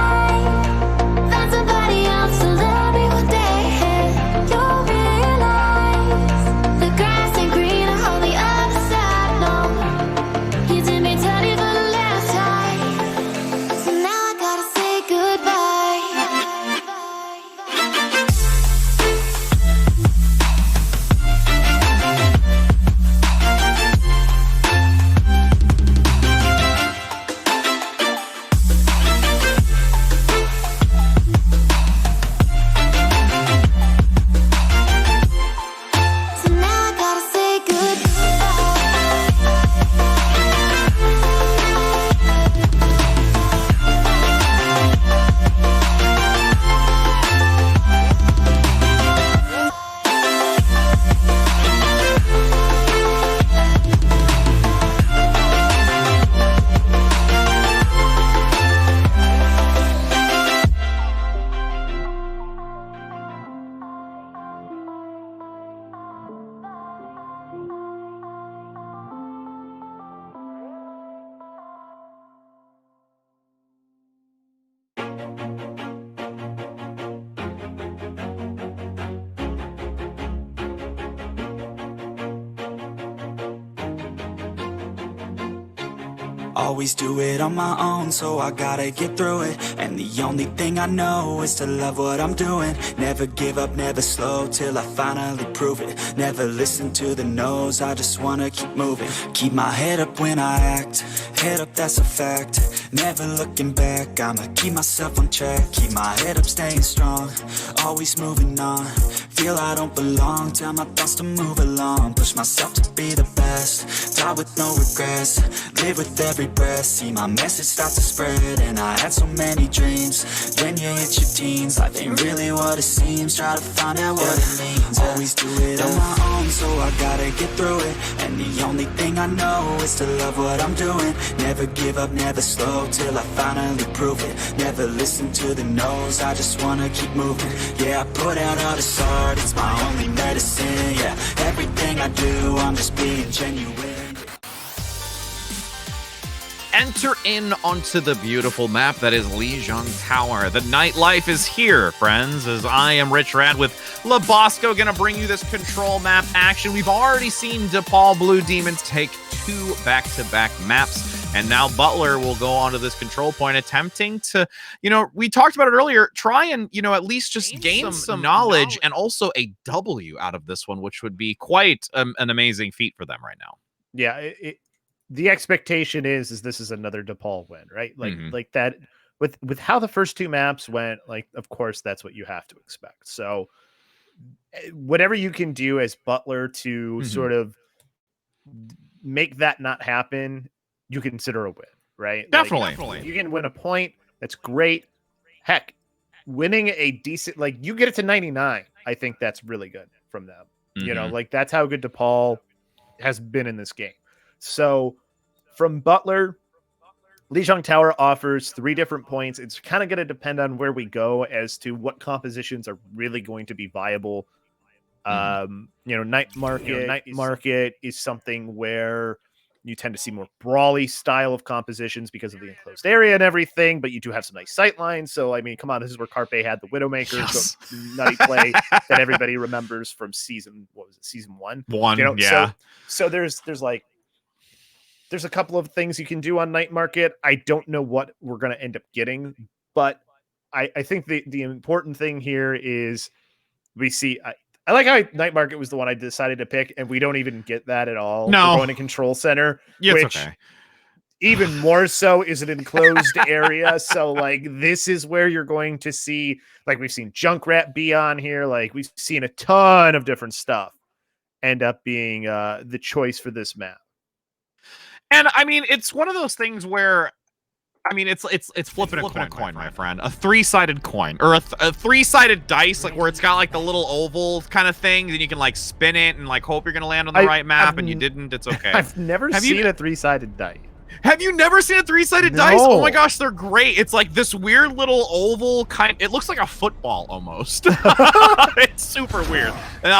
found somebody else to love me one day, yeah. You'll realize the grass ain't greener on the other side, no. You did me dirty for the last time, so now I gotta say goodbye. So now I gotta say goodbye. Always do it on my own, so I gotta get through it. And the only thing I know is to love what I'm doing. Never give up, never slow, till I finally prove it. Never listen to the no's, I just wanna keep moving. Keep my head up when I act, head up, that's a fact. Never looking back, I'ma keep myself on track. Keep my head up, staying strong, always moving on. Feel I don't belong, tell my thoughts to move along. Push myself to be the best, die with no regrets. Live with every breath, see my message start to spread. And I had so many dreams, when you hit your teens, life ain't really what it seems. Try to find out what it means. Always do it on my own, so I gotta get through it. And the only thing I know is to love what I'm doing. Never give up, never slow, till I finally prove it. Never listen to the no's, I just wanna keep moving. Yeah, I put out all this art, it's my only medicine. Yeah, everything I do, I'm just being genuine. enter in onto the beautiful map that is Lijiang Tower. The nightlife is here, friends, as I am Rich Rad with Labosco gonna bring you this control map action. We've already seen DePaul Blue Demons take 2 back-to-back maps, and now Butler will go onto this control point attempting to, we talked about it earlier, try and, at least just gain some knowledge and also a W out of this one, which would be quite an amazing feat for them right now. Yeah, the expectation is this is another DePaul win, right? Like that with how the first 2 maps went, like of course that's what you have to expect. So whatever you can do as Butler to sort of make that not happen, you consider a win, right? Definitely. You can win a point, that's great. Heck, winning a decent, like you get it to 99, I think that's really good from them. Like that's how good DePaul has been in this game. So from Butler, Lijiang Tower offers 3 different points. It's kind of going to depend on where we go as to what compositions are really going to be viable. Night market is something where you tend to see more brawly style of compositions because of the enclosed area and everything, but you do have some nice sight lines. So, I mean, come on, this is where Carpe had the Widowmaker, yes. So nutty play that everybody remembers from season 1? Yeah. So there's a couple of things you can do on Night Market. I don't know what we're going to end up getting, but I think the important thing here is we see. I like how Night Market was the one I decided to pick, and we don't even get that at all. No. We're going to Control Center, Yeah, which okay. even more so is an enclosed area. So, like, this is where you're going to see, like, we've seen Junkrat be on here. Like, we've seen a ton of different stuff end up being the choice for this map. And I mean, it's one of those things where, I mean, it's flipping a coin, my friend. A 3-sided coin, or a 3-sided dice, like where it's got like the little oval kind of thing, and you can like spin it and like hope you're gonna land on the right map, and you didn't. It's okay. I've never seen a 3-sided dice. Have you never seen a 3-sided dice? Oh my gosh, they're great. It's like this weird little oval kind. It looks like a football almost. It's super weird. And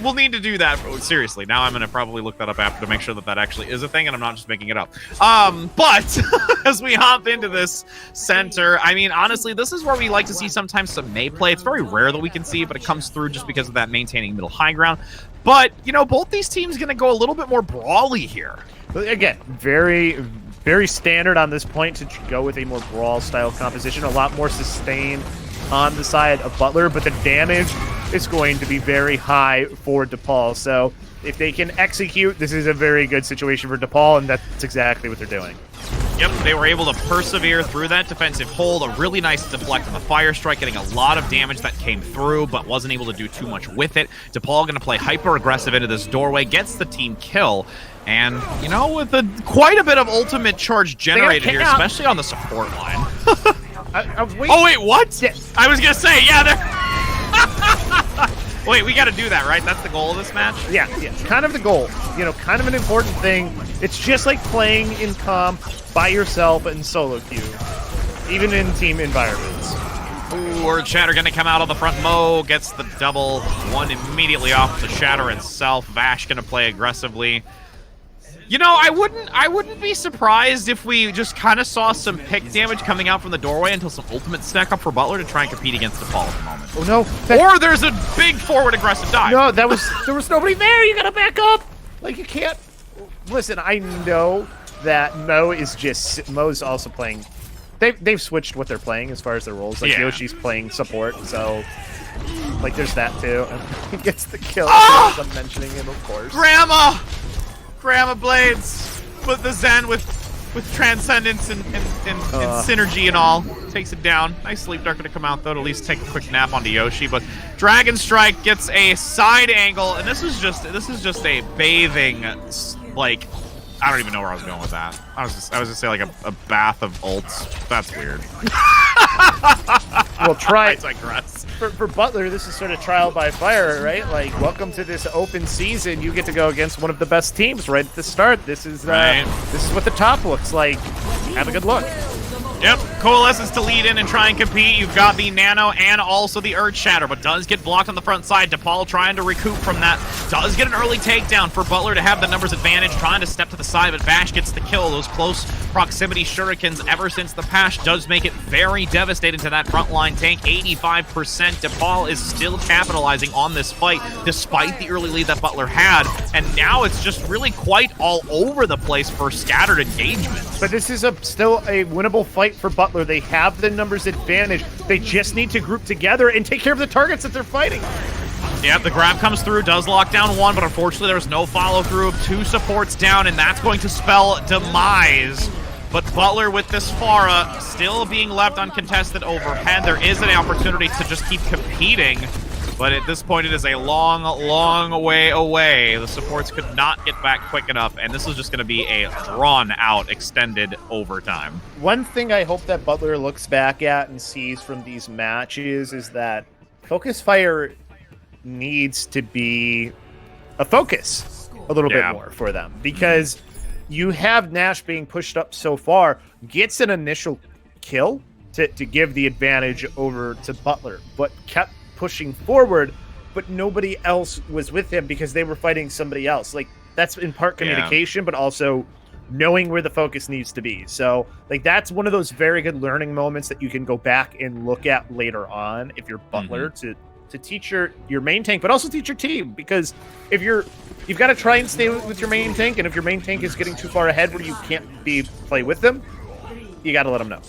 we'll need to do that. Seriously, now I'm gonna probably look that up after to make sure that actually is a thing, and I'm not just making it up. But as we hop into this center, I mean, honestly, this is where we like to see sometimes some May play. It's very rare that we can see, but it comes through just because of that maintaining middle high ground. But both these teams gonna go a little bit more brawly here. Again, very, very standard on this point to go with a more brawl style composition, a lot more sustain on the side of Butler, but the damage is going to be very high for DePaul. So if they can execute, this is a very good situation for DePaul, and that's exactly what they're doing. Yep, they were able to persevere through that defensive hold. A really nice deflect on the fire strike, getting a lot of damage that came through, but wasn't able to do too much with it. DePaul going to play hyper-aggressive into this doorway, gets the team kill, and, with quite a bit of ultimate charge generated here, especially on the support line. Oh, wait, what? Yeah. I was going to say, yeah, wait, we got to do that, right? That's the goal of this match? Yeah, it's kind of the goal. Kind of an important thing. It's just like playing in comp by yourself and solo queue, even in team environments. Ooh, Word Shatter going to come out on the front. Mo gets the double. One immediately off the Shatter itself. Vash going to play aggressively. I wouldn't be surprised if we just kind of saw some pick damage coming out from the doorway until some ultimate stack up for Butler to try and compete against DePaul at the moment. Oh no! Or there's a big forward aggressive dive. No, there was nobody there. You gotta back up. Like, you can't. Listen, I know that Mo's also playing. They've switched what they're playing as far as their roles. Like, yeah. Yoshi's playing support, so like there's that too. And he gets the kill. Ah! I'm mentioning him, of course. Grandma Blades with the Zen with transcendence and synergy and all. Takes it down. Nice sleep dart gonna come out though to at least take a quick nap onto Yoshi. But Dragon Strike gets a side angle, and this is just a bathing, like, I don't even know where I was going with that. I was just say like a bath of ults. That's weird. We'll try. I digress. For Butler, this is sort of trial by fire, right? Like, welcome to this open season. You get to go against one of the best teams right at the start. This is right. This is what the top looks like. Have a good look. Yep, Coalescence to lead in and try and compete. You've got the Nano and also the Earth Shatter, but does get blocked on the front side. DePaul trying to recoup from that. Does get an early takedown for Butler to have the numbers advantage, trying to step to the side, but Bash gets the kill. Those close proximity shurikens ever since the patch does make it very devastating to that frontline tank. 85%. DePaul is still capitalizing on this fight, despite the early lead that Butler had, and now it's just really quite all over the place for scattered engagements. But this is still a winnable fight for Butler. They have the numbers advantage. They just need to group together and take care of the targets that they're fighting. Yep, the grab comes through, does lock down one, but unfortunately there's no follow-through. 2 supports down, and that's going to spell demise. But Butler with this Pharah still being left uncontested overhead. There is an opportunity to just keep competing, but at this point it is a long, long way away. The supports could not get back quick enough, and this is just going to be a drawn-out, extended overtime. One thing I hope that Butler looks back at and sees from these matches is that Focus Fire needs to be a focus a little bit more for them, because you have Nash being pushed up so far, gets an initial kill to give the advantage over to Butler, but kept pushing forward, but nobody else was with him because they were fighting somebody else. Like, that's in part communication, but also knowing where the focus needs to be. So, like, that's one of those very good learning moments that you can go back and look at later on if you're Butler to teach your main tank, but also teach your team, because if you've got to try and stay with your main tank, and if your main tank is getting too far ahead where you can't play with them, you got to let them know.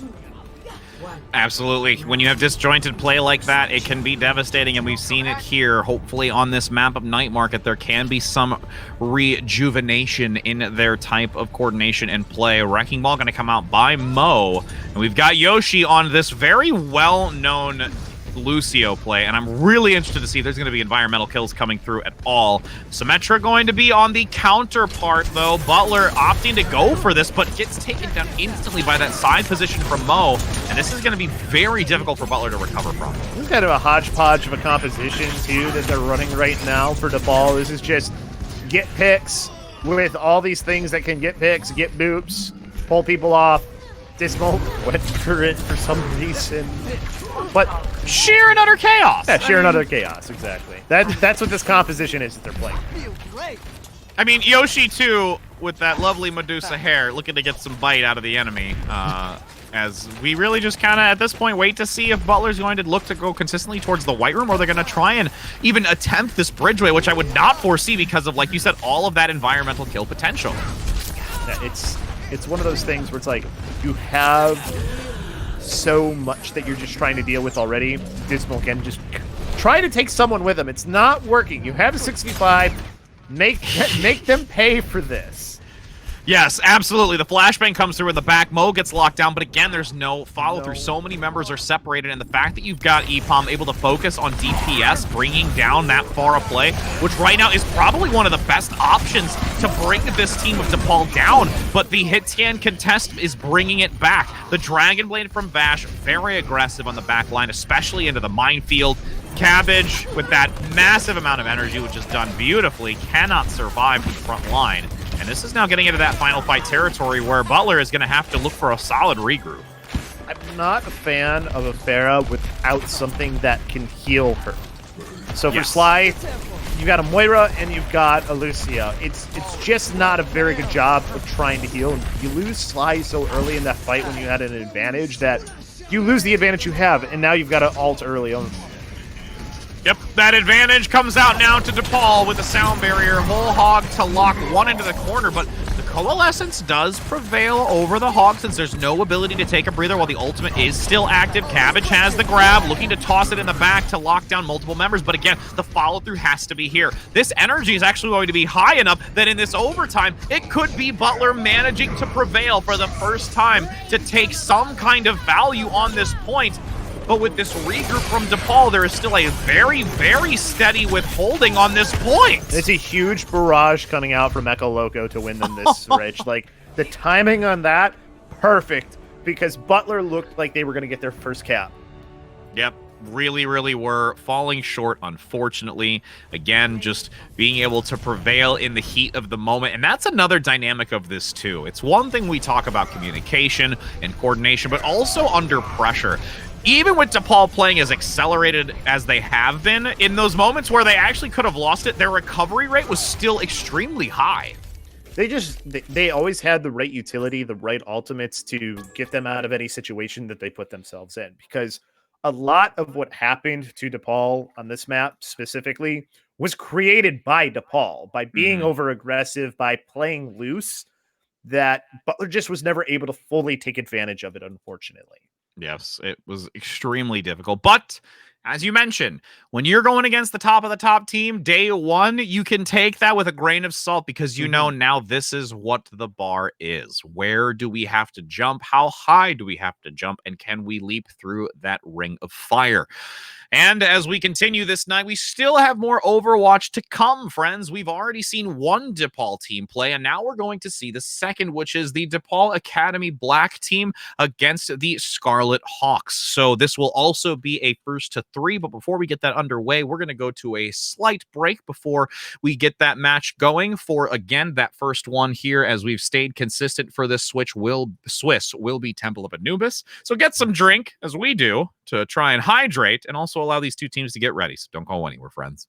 Absolutely. When you have disjointed play like that, it can be devastating, and we've seen it here. Hopefully on this map of Night Market, there can be some rejuvenation in their type of coordination and play. Wrecking Ball going to come out by Mo, and we've got Yoshi on this very well-known Lucio play, and I'm really interested to see if there's going to be environmental kills coming through at all. Symmetra going to be on the counterpart, though. Butler opting to go for this, but gets taken down instantly by that side position from Mo, and this is going to be very difficult for Butler to recover from. This is kind of a hodgepodge of a composition, too, that they're running right now for DePaul. This is just get picks with all these things that can get picks, get boops, pull people off. Dismal went for it for some reason, but sheer and utter chaos. Yeah, sheer and utter chaos, exactly. That's what this composition is that they're playing. I mean, Yoshi, too, with that lovely Medusa hair, looking to get some bite out of the enemy, as we really just kind of, at this point, wait to see if Butler's going to look to go consistently towards the White Room, or they're going to try and even attempt this bridgeway, which I would not foresee because of, like you said, all of that environmental kill potential. Yeah, it's one of those things where it's like, you have so much that you're just trying to deal with already. Dismal can just try to take someone with him. It's not working. You have a 65. Make them pay for this. Yes, absolutely. The flashbang comes through in the back. Mo gets locked down, but again, there's no follow-through. So many members are separated, and the fact that you've got EPOM able to focus on DPS, bringing down that Pharah play, which right now is probably one of the best options to bring this team of DePaul down, but the hit scan contest is bringing it back. The Dragon Blade from Bash, very aggressive on the back line, especially into the minefield. Cabbage, with that massive amount of energy, which is done beautifully, cannot survive the front line. And this is now getting into that final fight territory where Butler is going to have to look for a solid regroup. I'm not a fan of a Pharah without something that can heal her. So for Sly, you got a Moira and you've got a Lucia. It's just not a very good job of trying to heal. You lose Sly so early in that fight when you had an advantage that you lose the advantage you have, and now you've got to ult early on. Yep, that advantage comes out now to DePaul with the sound barrier. Whole Hog to lock one into the corner, but the Coalescence does prevail over the Hog since there's no ability to take a breather while the ultimate is still active. Cabbage has the grab, looking to toss it in the back to lock down multiple members, but again, the follow-through has to be here. This energy is actually going to be high enough that in this overtime, it could be Butler managing to prevail for the first time to take some kind of value on this point. But with this regroup from DePaul, there is still a very, very steady withholding on this point. It's a huge barrage coming out from Echo Loco to win them this, Rich. Like, the timing on that, perfect, because Butler looked like they were going to get their first cap. Yep. really were falling short, unfortunately. Again, just being able to prevail in the heat of the moment. And that's another dynamic of this, too. It's one thing we talk about communication and coordination, but also under pressure. Even with DePaul playing as accelerated as they have been, in those moments where they actually could have lost it, their recovery rate was still extremely high. They always had the right utility, the right ultimates to get them out of any situation that they put themselves in. Because a lot of what happened to DePaul on this map specifically was created by DePaul, by being over aggressive, by playing loose, that Butler just was never able to fully take advantage of it, unfortunately. Yes, it was extremely difficult. But as you mentioned, when you're going against the top of the top team day one, you can take that with a grain of salt because you know now this is what the bar is. Where do we have to jump? How high do we have to jump? And can we leap through that ring of fire? And as we continue this night, we still have more Overwatch to come, friends. We've already seen one DePaul team play, and now we're going to see the second, which is the DePaul Academy Black team against the Scarlet Hawks. So this will also be a first to three, but before we get that underway, we're going to go to a slight break before we get that match going for, again, that first one here. As we've stayed consistent for this Swiss will be Temple of Anubis. So get some drink, as we do, to try and hydrate and also allow these two teams to get ready. So don't go anywhere, friends.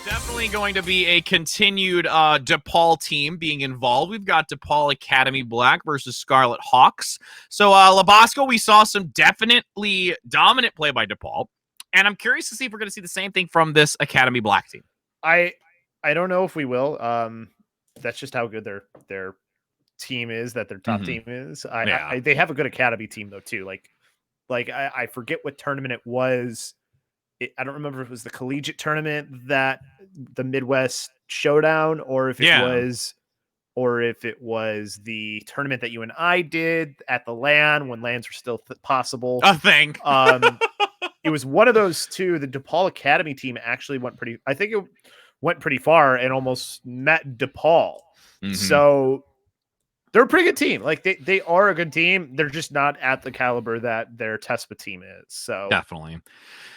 Definitely going to be a continued DePaul team being involved. We've got DePaul Academy Black versus Scarlet Hawks. So, Labasco, we saw some definitely dominant play by DePaul. And I'm curious to see if we're going to see the same thing from this Academy Black team. I don't know if we will. That's just how good their team is, that their top team is. They have a good Academy team, though, too. Like I forget what tournament it was. I don't remember if it was the collegiate tournament that the Midwest Showdown, or if it was the tournament that you and I did at the LAN when LANs were still possible. A thing. It was one of those two. The DePaul Academy team actually went pretty far and almost met DePaul. So they're a pretty good team. Like they are a good team. They're just not at the caliber that their TESPA team is. So definitely.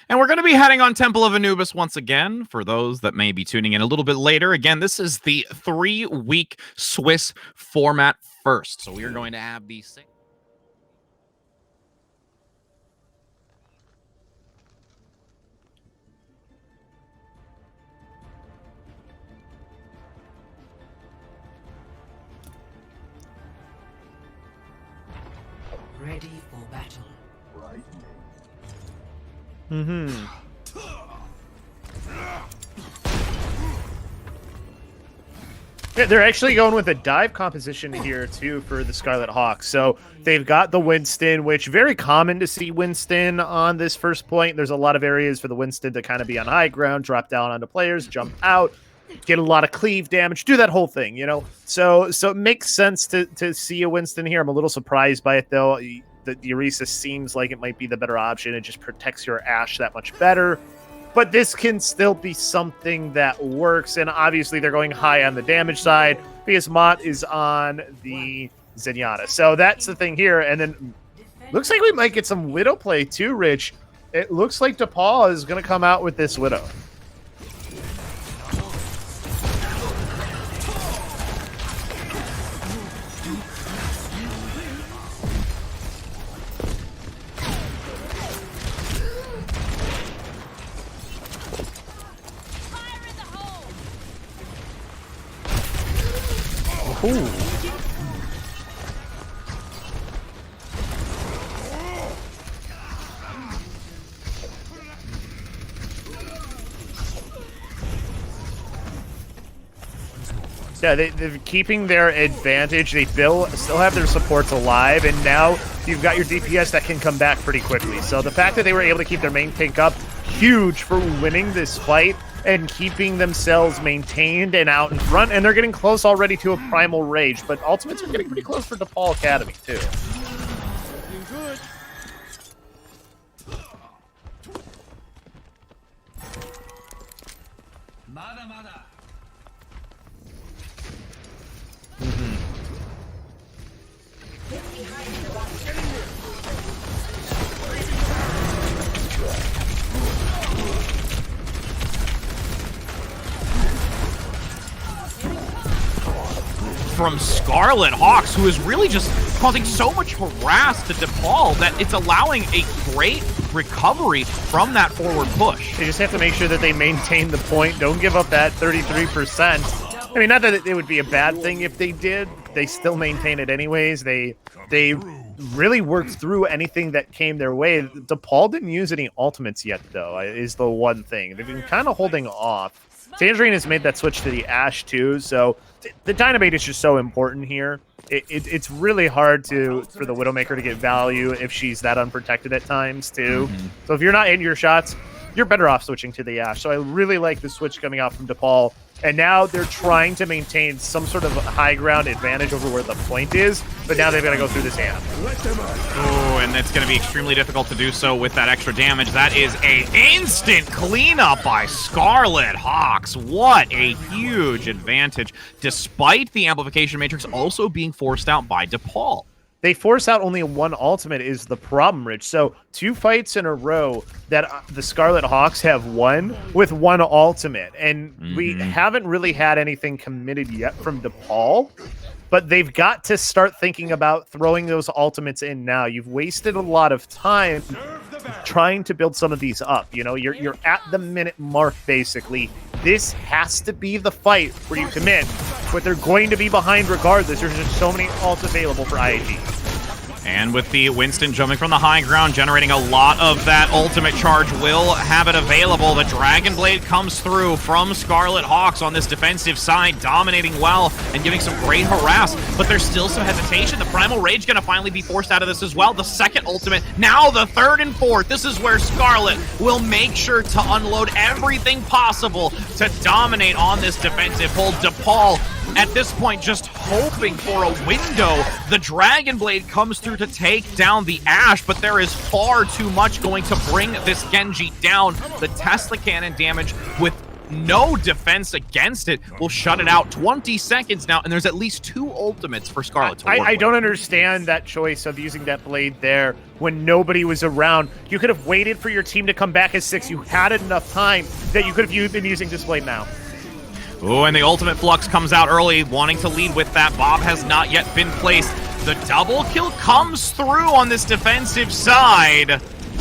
And we're going to be heading on Temple of Anubis once again for those that may be tuning in a little bit later. Again, this is the 3-week Swiss format first. So we are going to have the same. Ready for battle. Yeah, they're actually going with a dive composition here too for the Scarlet Hawks. So they've got the Winston, which very common to see Winston on this first point. There's a lot of areas for the Winston to kind of be on high ground, drop down onto players, jump out, get a lot of cleave damage, do that whole thing, you know? So it makes sense to see a Winston here. I'm a little surprised by it, though. The Eureka seems like it might be the better option. It just protects your Ashe that much better. But this can still be something that works, and obviously they're going high on the damage side because Mott is on the Zenyatta. So that's the thing here, and then looks like we might get some Widow play too, Rich. It looks like DePaul is going to come out with this Widow. Ooh. Yeah, they're keeping their advantage. They still have their supports alive, and now you've got your DPS that can come back pretty quickly. So the fact that they were able to keep their main tank up, huge for winning this fight and keeping themselves maintained and out in front. And they're getting close already to a Primal Rage, but Ultimates are getting pretty close for DePaul Academy, too. Good. From Scarlet Hawks, who is really just causing so much harass to DePaul that it's allowing a great recovery from that forward push. They just have to make sure that they maintain the point. Don't give up that 33%. I mean, not that it would be a bad thing if they did. They still maintain it anyways. They really worked through anything that came their way. DePaul didn't use any ultimates yet, though, is the one thing. They've been kind of holding off. Tangerine has made that switch to the Ashe, too, so the Dynamite is just so important here. It's really hard for the Widowmaker to get value if she's that unprotected at times, too. So if you're not in your shots, you're better off switching to the Ashe. So I really like the switch coming out from DePaul. And now they're trying to maintain some sort of high ground advantage over where the point is, but now they've got to go through this amp. Oh, and it's going to be extremely difficult to do so with that extra damage. That is an instant cleanup by Scarlet Hawks. What a huge advantage, despite the amplification matrix also being forced out by DePaul. They force out only one ultimate is the problem, Rich. So 2 fights in a row that the Scarlet Hawks have won with one ultimate. And we haven't really had anything committed yet from DePaul, but they've got to start thinking about throwing those ultimates in now. You've wasted a lot of time trying to build some of these up. You know, you're at the minute mark basically. This has to be the fight where you commit, but they're going to be behind regardless. There's just so many ults available for IAG. And with the Winston jumping from the high ground, generating a lot of that ultimate charge, will have it available. The Dragon Blade comes through from Scarlet Hawks on this defensive side, dominating well and giving some great harass, but there's still some hesitation. The Primal Rage going to finally be forced out of this as well. The second ultimate, now the third and fourth. This is where Scarlet will make sure to unload everything possible to dominate on this defensive hold. DePaul at this point just hoping for a window. The Dragon Blade comes through to take down the Ashe, but there is far too much going to bring this Genji down. The Tesla cannon damage with no defense against it will shut it out. 20 seconds now, and there's at least 2 ultimates for Scarlet to work I with. don't understand that choice of using that blade there when nobody was around. You could have waited for your team to come back as 6. You had enough time that you could have been using this blade now. Ooh, and the ultimate flux comes out early, wanting to lead with that. Bob has not yet been placed. The double kill comes through on this defensive side,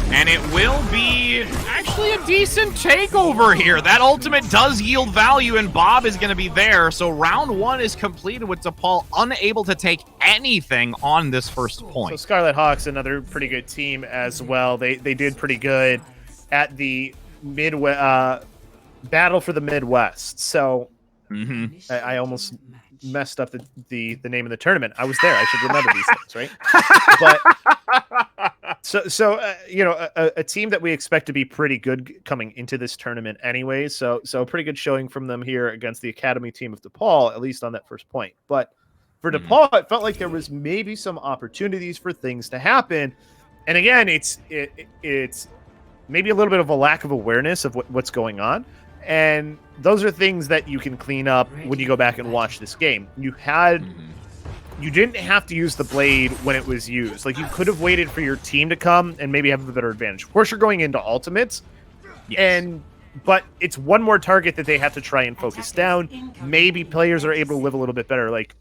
and it will be actually a decent takeover here. That ultimate does yield value, and Bob is going to be there. So round 1 is completed with DePaul unable to take anything on this first point. So Scarlet Hawks, another pretty good team as well. They did pretty good at the Battle for the Midwest. So I almost messed up the name of the tournament. I was there. I should remember these things, right? But you know, a team that we expect to be pretty good coming into this tournament anyway. So a pretty good showing from them here against the academy team of DePaul, at least on that first point. But for DePaul, it felt like there was maybe some opportunities for things to happen. And again, it's maybe a little bit of a lack of awareness of what's going on. And those are things that you can clean up when you go back and watch this game. You didn't have to use the blade when it was used. Like, you could have waited for your team to come and maybe have a better advantage. Of course, you're going into ultimates, but it's one more target that they have to try and focus down. Maybe players are able to live a little bit better. Like,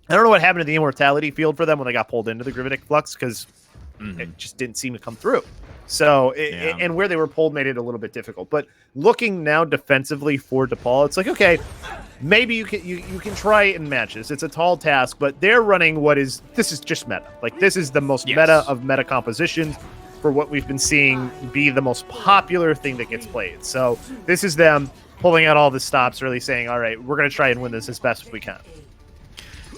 I don't know what happened to the immortality field for them when they got pulled into the Grivennik Flux, because it just didn't seem to come through. So, and where they were pulled made it a little bit difficult. But looking now defensively for DePaul, it's like, okay, maybe you can try it in matches. It's a tall task, but they're running this is just meta. Like, this is the most meta of meta compositions for what we've been seeing be the most popular thing that gets played. So this is them pulling out all the stops, really saying, all right, we're going to try and win this as best as we can.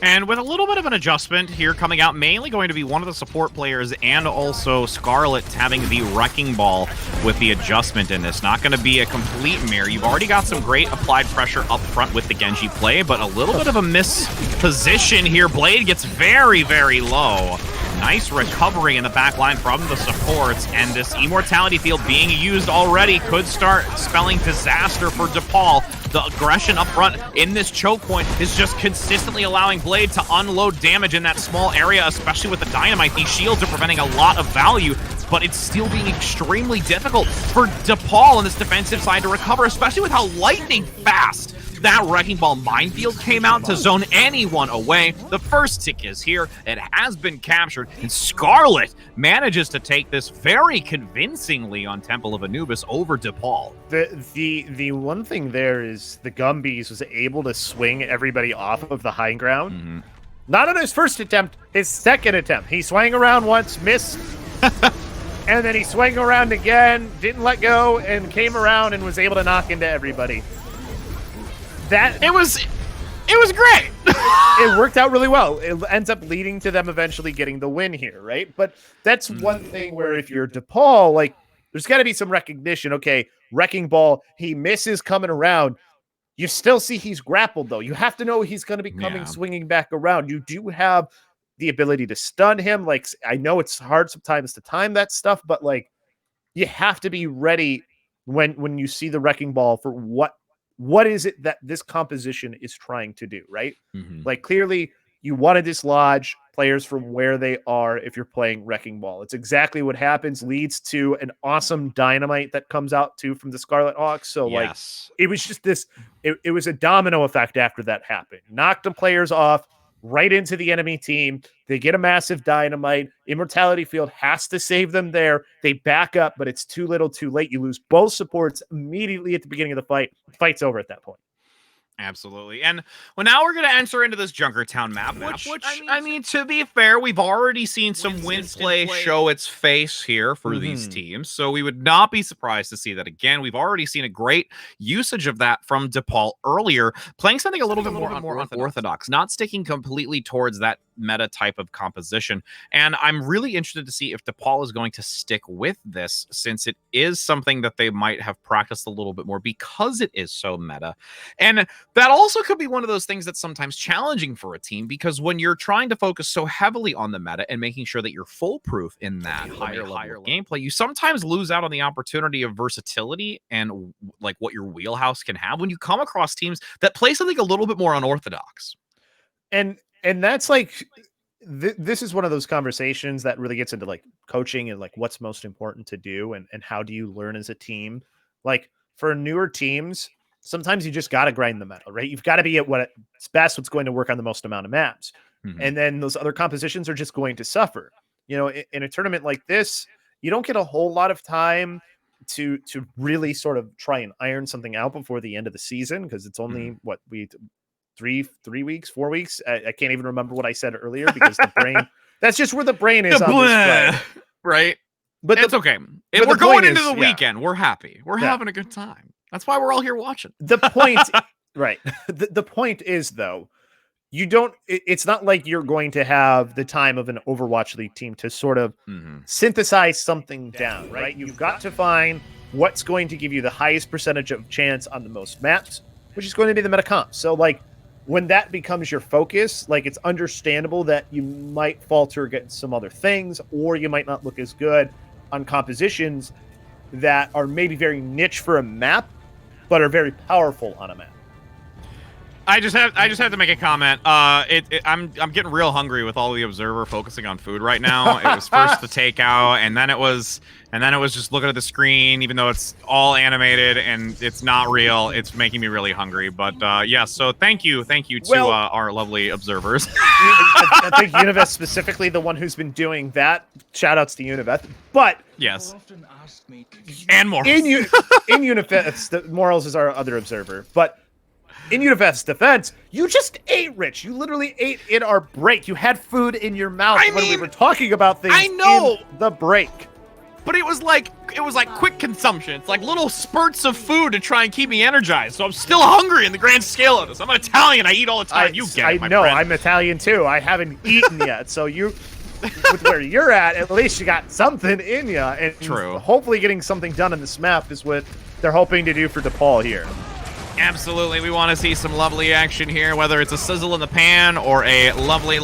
And with a little bit of an adjustment here coming out, mainly going to be one of the support players and also Scarlet having the Wrecking Ball with the adjustment in this. Not going to be a complete mirror. You've already got some great applied pressure up front with the Genji play, but a little bit of a misposition here. Blade gets very, very low. Nice recovery in the back line from the supports, and this immortality field being used already could start spelling disaster for DePaul. The aggression up front in this choke point is just consistently allowing Blade to unload damage in that small area, especially with the dynamite. These shields are preventing a lot of value, but it's still being extremely difficult for DePaul on this defensive side to recover, especially with how lightning fast that Wrecking Ball minefield came out to zone anyone away. The first tick is here. It has been captured, and Scarlet manages to take this very convincingly on Temple of Anubis over DePaul. The one thing there is the Gumbies was able to swing everybody off of the high ground. Not on his first attempt, his second attempt. He swung around once, missed, and then he swung around again, didn't let go, and came around and was able to knock into everybody. It was great. It worked out really well. It ends up leading to them eventually getting the win here, right? But that's one thing where if you're DePaul, like, there's got to be some recognition. Okay, Wrecking Ball, he misses coming around. You still see he's grappled, though. You have to know he's going to be coming swinging back around. You do have the ability to stun him. Like, I know it's hard sometimes to time that stuff, but, like, you have to be ready when you see the Wrecking Ball for what is it that this composition is trying to do, right? Like, clearly you want to dislodge players from where they are if you're playing Wrecking Ball. It's exactly what happens, leads to an awesome dynamite that comes out too from the Scarlet Hawks. So like, it was just this, it was a domino effect after that happened. Knocked the players off, right into the enemy team. They get a massive dynamite. Immortality Field has to save them there. They back up, but it's too little too late. You lose both supports immediately at the beginning of the fight. The fight's over at that point. Absolutely. And well, now we're going to enter into this Junkertown map, which I mean, to be fair, we've already seen some win play show its face here for these teams. So we would not be surprised to see that again. We've already seen a great usage of that from DePaul earlier, playing something a little bit more unorthodox, not sticking completely towards that meta type of composition. And I'm really interested to see if DePaul is going to stick with this, since it is something that they might have practiced a little bit more because it is so meta. And that also could be one of those things that's sometimes challenging for a team, because when you're trying to focus so heavily on the meta and making sure that you're foolproof in that higher level gameplay, you sometimes lose out on the opportunity of versatility and like what your wheelhouse can have when you come across teams that play something a little bit more unorthodox. And that's like, this is one of those conversations that really gets into like coaching and like what's most important to do and how do you learn as a team. Like for newer teams, sometimes you just got to grind the meta, right? You've got to be at what's best, what's going to work on the most amount of maps. And then those other compositions are just going to suffer. You know, in a tournament like this, you don't get a whole lot of time to really sort of try and iron something out before the end of the season, because it's only 3 weeks, 4 weeks. I can't even remember what I said earlier because the brain, that's just where the brain is on this play. Right. But it's okay. If we're going into the weekend, we're happy. We're having a good time. That's why we're all here watching. The point, right. The point is, though, you don't, it's not like you're going to have the time of an Overwatch League team to sort of synthesize something down, right? You've got to find what's going to give you the highest percentage of chance on the most maps, which is going to be the meta comp. So, like, when that becomes your focus, like, it's understandable that you might falter against some other things, or you might not look as good on compositions that are maybe very niche for a map, but are very powerful on a map. I just have to make a comment. I'm getting real hungry with all the observer focusing on food right now. It was first the takeout, and then it was just looking at the screen, even though it's all animated and it's not real. It's making me really hungry. But yeah, so thank you to our lovely observers. I think Univeth specifically, the one who's been doing that. Shout outs to Univeth. But yes, and Morals. In Univeth, the Morals is our other observer, but. In Univeth's defense, you just ate, Rich. You literally ate in our break. You had food in your mouth when we were talking about things in the break. But it was like quick consumption. It's like little spurts of food to try and keep me energized. So I'm still hungry in the grand scale of this. I'm Italian. I eat all the time. You get it, my friend. I'm Italian too. I haven't eaten yet. So with where you're at least you got something in you. And true. Hopefully getting something done in this map is what they're hoping to do for DePaul here. Absolutely. We want to see some lovely action here, whether it's a sizzle in the pan or a lovely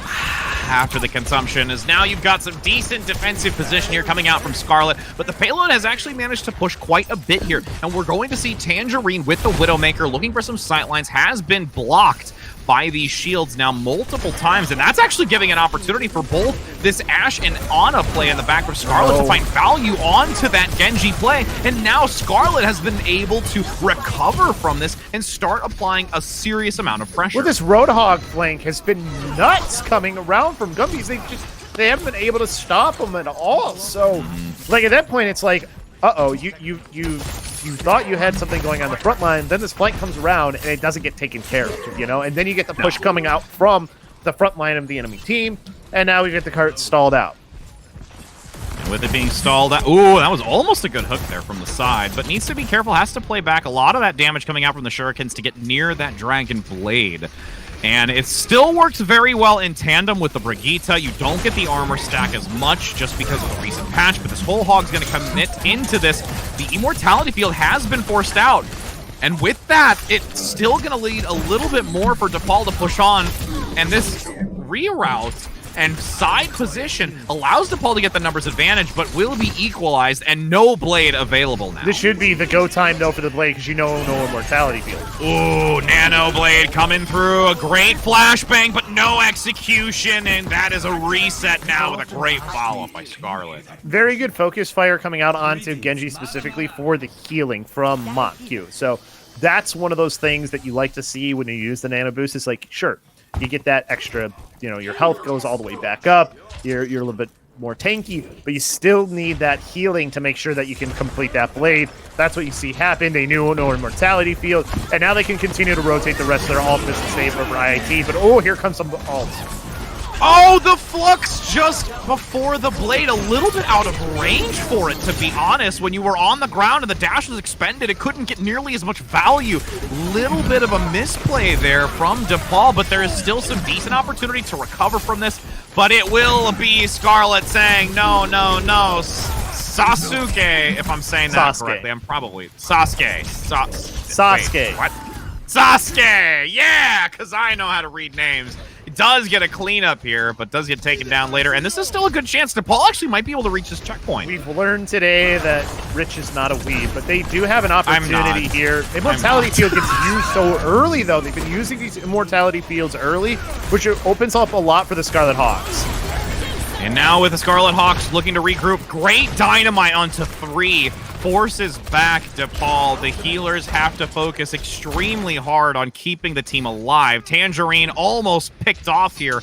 after the consumption, as now you've got some decent defensive position here coming out from Scarlet, but the payload has actually managed to push quite a bit here, and we're going to see Tangerine with the Widowmaker looking for some sightlines, has been blocked by these shields now multiple times, and that's actually giving an opportunity for both this Ashe and Ana play in the back of Scarlet to find value onto that Genji play, and now Scarlet has been able to recover from this and start applying a serious amount of pressure. Well, this Roadhog flank has been nuts coming around from Gumbies. They haven't been able to stop them at all. So, like, at that point, it's like, uh-oh, you thought you had something going on the front line, then this flank comes around and it doesn't get taken care of, you know? And then you get the push coming out from the front line of the enemy team, and now we get the cart stalled out. And with it being stalled out, ooh, that was almost a good hook there from the side, but needs to be careful, has to play back a lot of that damage coming out from the shurikens to get near that Dragon Blade. And it still works very well in tandem with the Brigitte. You don't get the armor stack as much just because of the recent patch, but this whole Hog's going to commit into this. The Immortality Field has been forced out. And with that, it's still going to lead a little bit more for DePaul to push on. And this reroute and side position allows DePaul to get the numbers advantage, but will be equalized and no blade available now. This should be the go time, though, for the blade, because no Immortality Field. Ooh, Nano Blade coming through. A great flashbang, but no execution, and that is a reset now with a great follow-up by Scarlet. Very good focus fire coming out onto Genji specifically for the healing from Mach Q. So that's one of those things that you like to see when you use the Nano Boost. It's like, sure, you get that extra, your health goes all the way back up. You're a little bit more tanky, but you still need that healing to make sure that you can complete that blade. That's what you see happen. They knew no immortality field, and now they can continue to rotate the rest of their ultimates to save over IIT. But oh, here comes some ults. Oh, the Flux just before the blade, a little bit out of range for it, to be honest. When you were on the ground and the dash was expended, it couldn't get nearly as much value. Little bit of a misplay there from DePaul, but there is still some decent opportunity to recover from this. But it will be Scarlet saying, no, no, no, Sasuke, if I'm saying that correctly. I'm probably... Sasuke. Sasuke. Wait, what? Sasuke! Yeah, because I know how to read names. It does get a cleanup here, but does get taken down later. And this is still a good chance. DePaul actually might be able to reach this checkpoint. We've learned today that Rich is not a weeb, but they do have an opportunity here. Immortality field gets used so early, though. They've been using these immortality fields early, which opens up a lot for the Scarlet Hawks. And now with the Scarlet Hawks looking to regroup, great dynamite onto 3. Forces back DePaul. The healers have to focus extremely hard on keeping the team alive. Tangerine almost picked off here,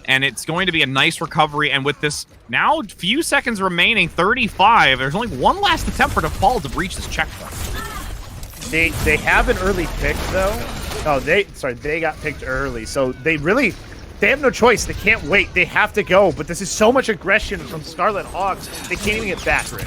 and it's going to be a nice recovery. And with this now few seconds remaining, 35, there's only one last attempt for DePaul to breach this checkpoint. They have an early pick, though. Oh, they got picked early, so they have no choice. They can't wait. They have to go. But this is so much aggression from Scarlet Hawks. They can't even get back, Rich.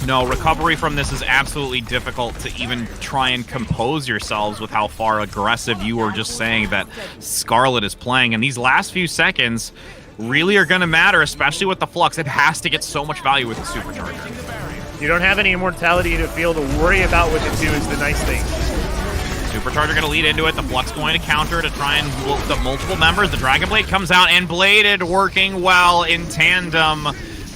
No, recovery from this is absolutely difficult to even try and compose yourselves with how far aggressive you were just saying that Scarlet is playing. And these last few seconds really are going to matter, especially with the Flux. It has to get so much value with the Supercharger. You don't have any immortality to feel to worry about with it, too, is the nice thing. Supercharger going to lead into it. The Flux going to counter to try and look the multiple members. The Dragon Blade comes out, and Bladed working well in tandem.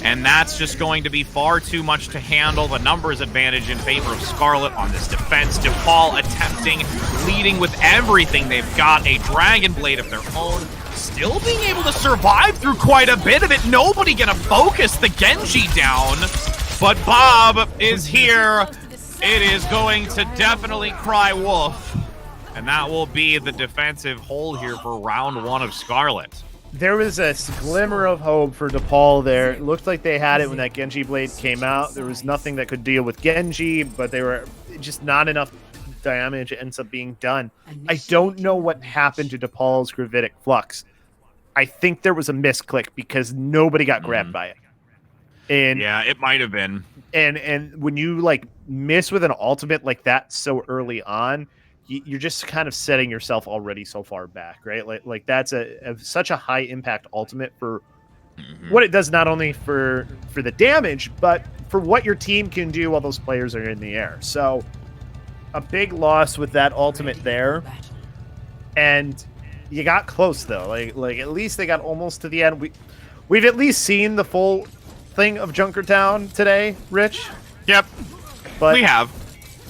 And that's just going to be far too much to handle. The numbers advantage in favor of Scarlet on this defense. DePaul attempting, leading with everything they've got. A Dragon Blade of their own. Still being able to survive through quite a bit of it. Nobody gonna focus the Genji down. But Bob is here. It is going to definitely cry wolf. And that will be the defensive hole here for round 1 of Scarlet. There was a glimmer of hope for DePaul there. It looked like they had it when that Genji blade came out. There was nothing that could deal with Genji, but they were just not enough damage ends up being done. I don't know what happened to DePaul's Gravitic Flux. I think there was a misclick because nobody got grabbed by it. And yeah, it might have been. And when you miss with an ultimate like that so early on, you're just kind of setting yourself already so far back, right? Like that's such a high impact ultimate for what it does, not only for the damage, but for what your team can do while those players are in the air. So a big loss with that ultimate there. And you got close though. Like at least they got almost to the end. We've at least seen the full thing of Junkertown today, Rich. Yep. But we have.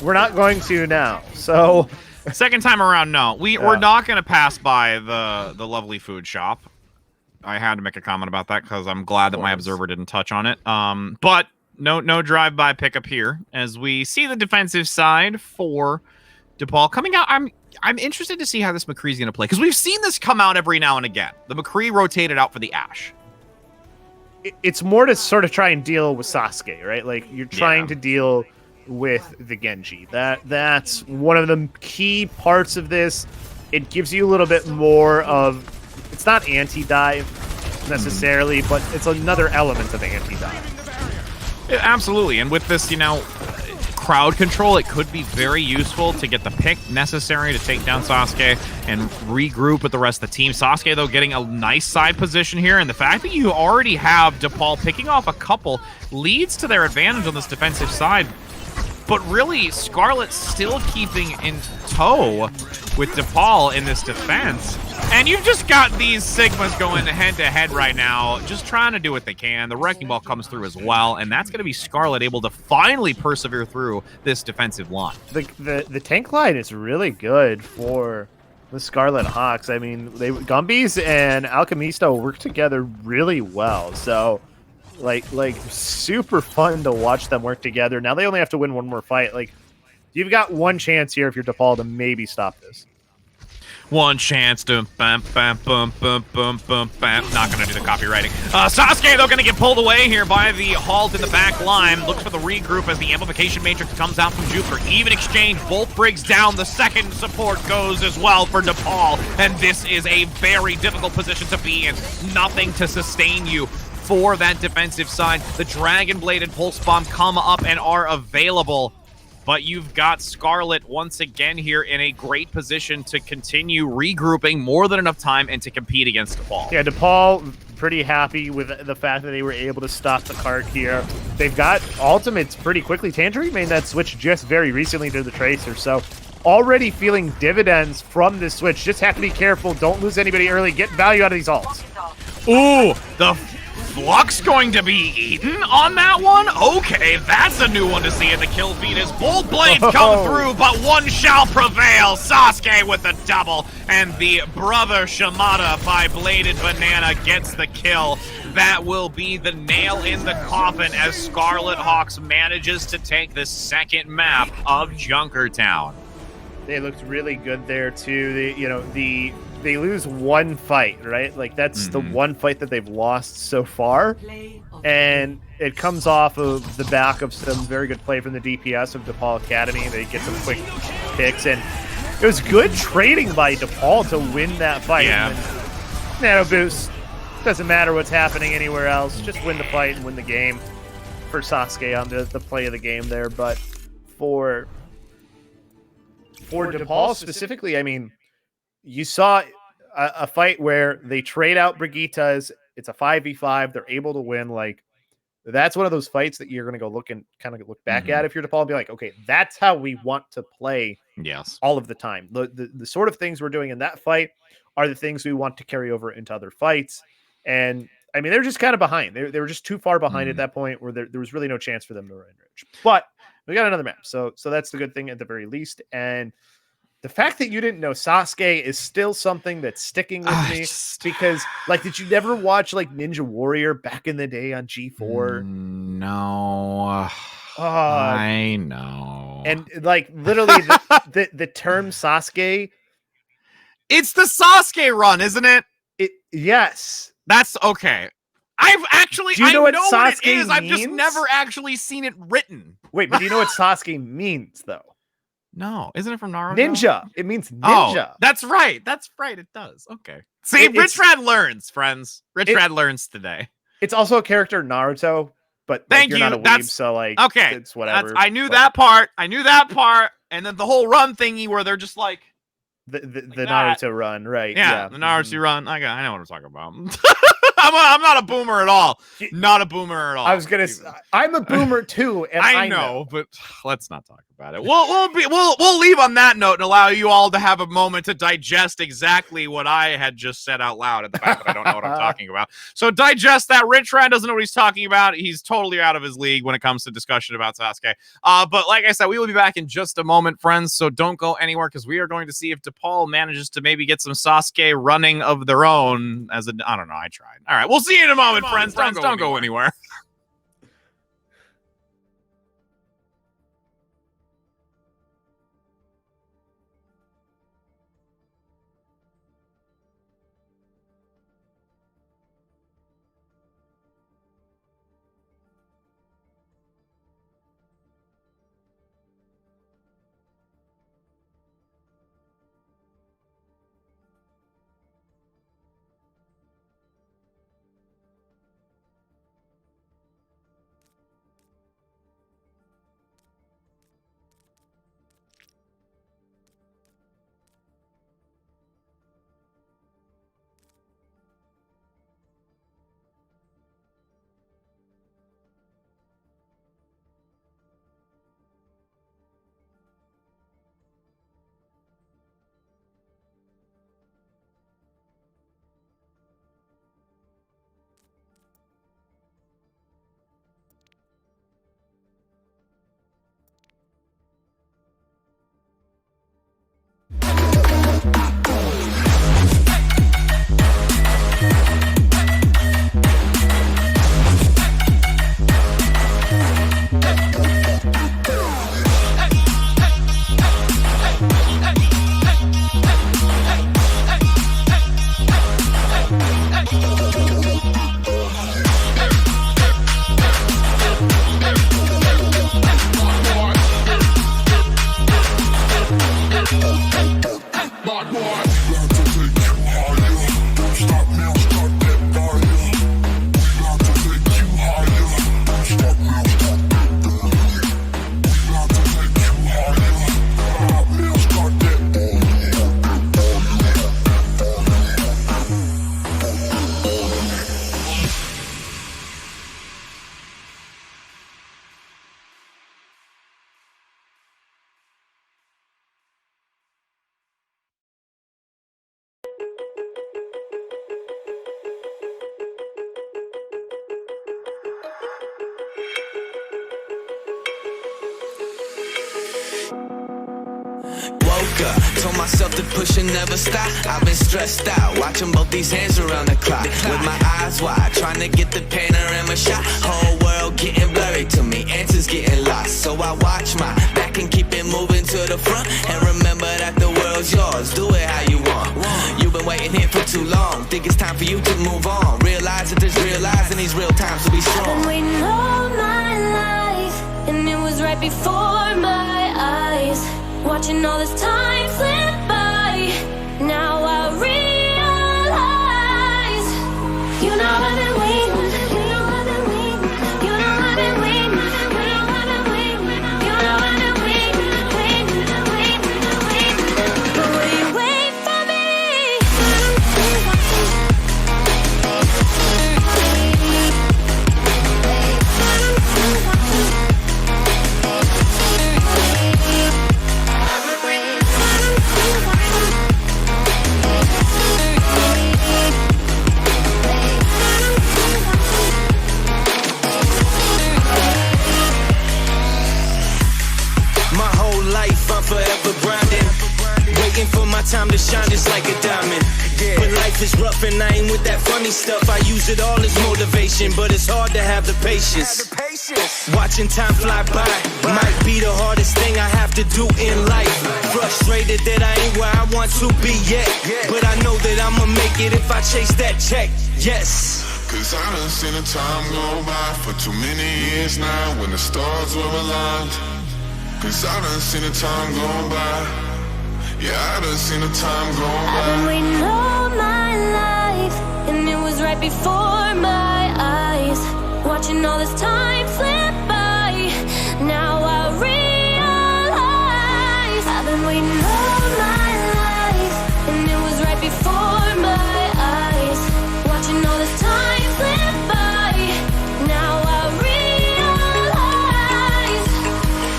We're not going to now. So second time around, no. We're not going to pass by the lovely food shop. I had to make a comment about that because I'm glad that my observer didn't touch on it. But no drive-by pickup here as we see the defensive side for DePaul coming out. I'm interested to see how this McCree's going to play because we've seen this come out every now and again. The McCree rotated out for the Ashe. It's more to sort of try and deal with Sasuke, right? Like you're trying to deal with the Genji. That's one of the key parts of this. It gives you a little bit more of, it's not anti-dive necessarily, but it's another element of anti-dive. Yeah, absolutely. And with this, crowd control, it could be very useful to get the pick necessary to take down Sasuke and regroup with the rest of the team. Sasuke, though, getting a nice side position here, and the fact that you already have DePaul picking off a couple leads to their advantage on this defensive side. But really, Scarlet still keeping in tow with DePaul in this defense. And you've just got these Sigmas going head-to-head right now, just trying to do what they can. The Wrecking Ball comes through as well, and that's going to be Scarlet able to finally persevere through this defensive line. The tank line is really good for the Scarlet Hawks. I mean, Gumbies and Alchemisto work together really well, so like super fun to watch them work together. Now they only have to win one more fight. Like, you've got one chance here if you're DePaul to maybe stop this. One chance to bam, bam, boom, boom, boom, boom, bam. Not gonna do the copywriting. Sasuke, though, gonna get pulled away here by the halt in the back line. Looks for the regroup as the amplification matrix comes out from Jupiter. Even exchange, both Briggs down. The second support goes as well for DePaul. And this is a very difficult position to be in. Nothing to sustain you for that defensive side. The Dragon Blade and Pulse Bomb come up and are available. But you've got Scarlet once again here in a great position to continue regrouping more than enough time and to compete against DePaul. Yeah, DePaul pretty happy with the fact that they were able to stop the cart here. They've got ultimates pretty quickly. Tangerine made that switch just very recently to the Tracer, so already feeling dividends from this switch. Just have to be careful. Don't lose anybody early. Get value out of these ults. Ooh, the Flux going to be eaten on that one? Okay, that's a new one to see in the kill feed as both blades come through, but one shall prevail. Sasuke with the double, and the brother Shimada by Bladed Banana gets the kill. That will be the nail in the coffin as Scarlet Hawks manages to take the second map of Junkertown. They looked really good there too. They lose one fight, right? Like that's the one fight that they've lost so far. And it comes off of the back of some very good play from the DPS of DePaul Academy. They get some quick picks, and it was good trading by DePaul to win that fight. Yeah. Nano boost. Doesn't matter what's happening anywhere else. Just win the fight and win the game for Sasuke on the play of the game there. But for DePaul specifically, I mean, you saw a fight where they trade out Brigittas. It's a 5v5. They're able to win. Like, that's one of those fights that you're going to go look and kind of look back at if you're DePaul and be like, okay, that's how we want to play all of the time. The sort of things we're doing in that fight are the things we want to carry over into other fights. And, I mean, they're just kind of behind. They were just too far behind at that point where there was really no chance for them to enrich. But we got another map. So that's the good thing at the very least. And the fact that you didn't know Sasuke is still something that's sticking with me because, like, did you never watch like Ninja Warrior back in the day on G4? No, I know. And like literally, the term Sasuke, it's the Sasuke run, isn't it? Yes, that's okay. I've actually, do you know what Sasuke it is? Means? I've just never actually seen it written. Wait, but do you know what Sasuke means though? No, isn't it from Naruto? Ninja. It means ninja. Oh, that's right. That's right. It does. Okay. See, Rich Rad learns, friends. Rich Rad learns today. It's also a character in Naruto, but like, you're not a weeb, so like, okay, it's whatever. I knew that part. I knew that part, and then the whole run thingy where they're just like the Naruto run, right? Yeah, the Naruto run. I know what I'm talking about. I'm not a boomer at all. Not a boomer at all. I was gonna say, I'm a boomer too, and I know, but let's not talk about it. We'll leave on that note and allow you all to have a moment to digest exactly what I had just said out loud and the fact that I don't know what I'm talking about. So digest that. Rich Rad doesn't know what he's talking about. He's totally out of his league when it comes to discussion about Sasuke. But like I said, we will be back in just a moment, friends. So don't go anywhere because we are going to see if DePaul manages to maybe get some Sasuke running of their own. I don't know. I tried. All right, we'll see you in a moment, friends. Don't go anywhere. up. Told myself to push and never stop. I've been stressed out, watching both these hands around the clock. With my eyes wide, trying to get the panorama shot. Whole world getting blurry to me, answers getting lost. So I watch my back and keep it moving to the front. And remember that the world's yours, do it how you want. You've been waiting here for too long, think it's time for you to move on. Realize that there's real lies in these real times to be I've strong. been waiting all my life, and it was right before my eyes. Watching all this time slip by, now I realize. You know I've been waiting, you know I've been waiting, you know I've been waiting, you know I've been waiting, you know I've been waiting, waiting, waiting, waiting. But will you wait for me? My whole life I'm forever grinding, waiting for my time to shine just like a diamond. But life is rough and I ain't with that funny stuff. I use it all as motivation, but it's hard to have the patience. Watching time fly by might be the hardest thing I have to do in life. Frustrated that I ain't where I want to be yet, but I know that I'ma make it if I chase that check. Yes. Cause I done seen the time go by for too many years now when the stars were aligned. Cause I done seen the time go by. Yeah, I done seen the time go I've been by. waiting all my life, and it was right before my eyes. Watching all this time slip by, now I realize. I've been waiting all my life, and it was right before my eyes. Watching all this time slip by, now I realize.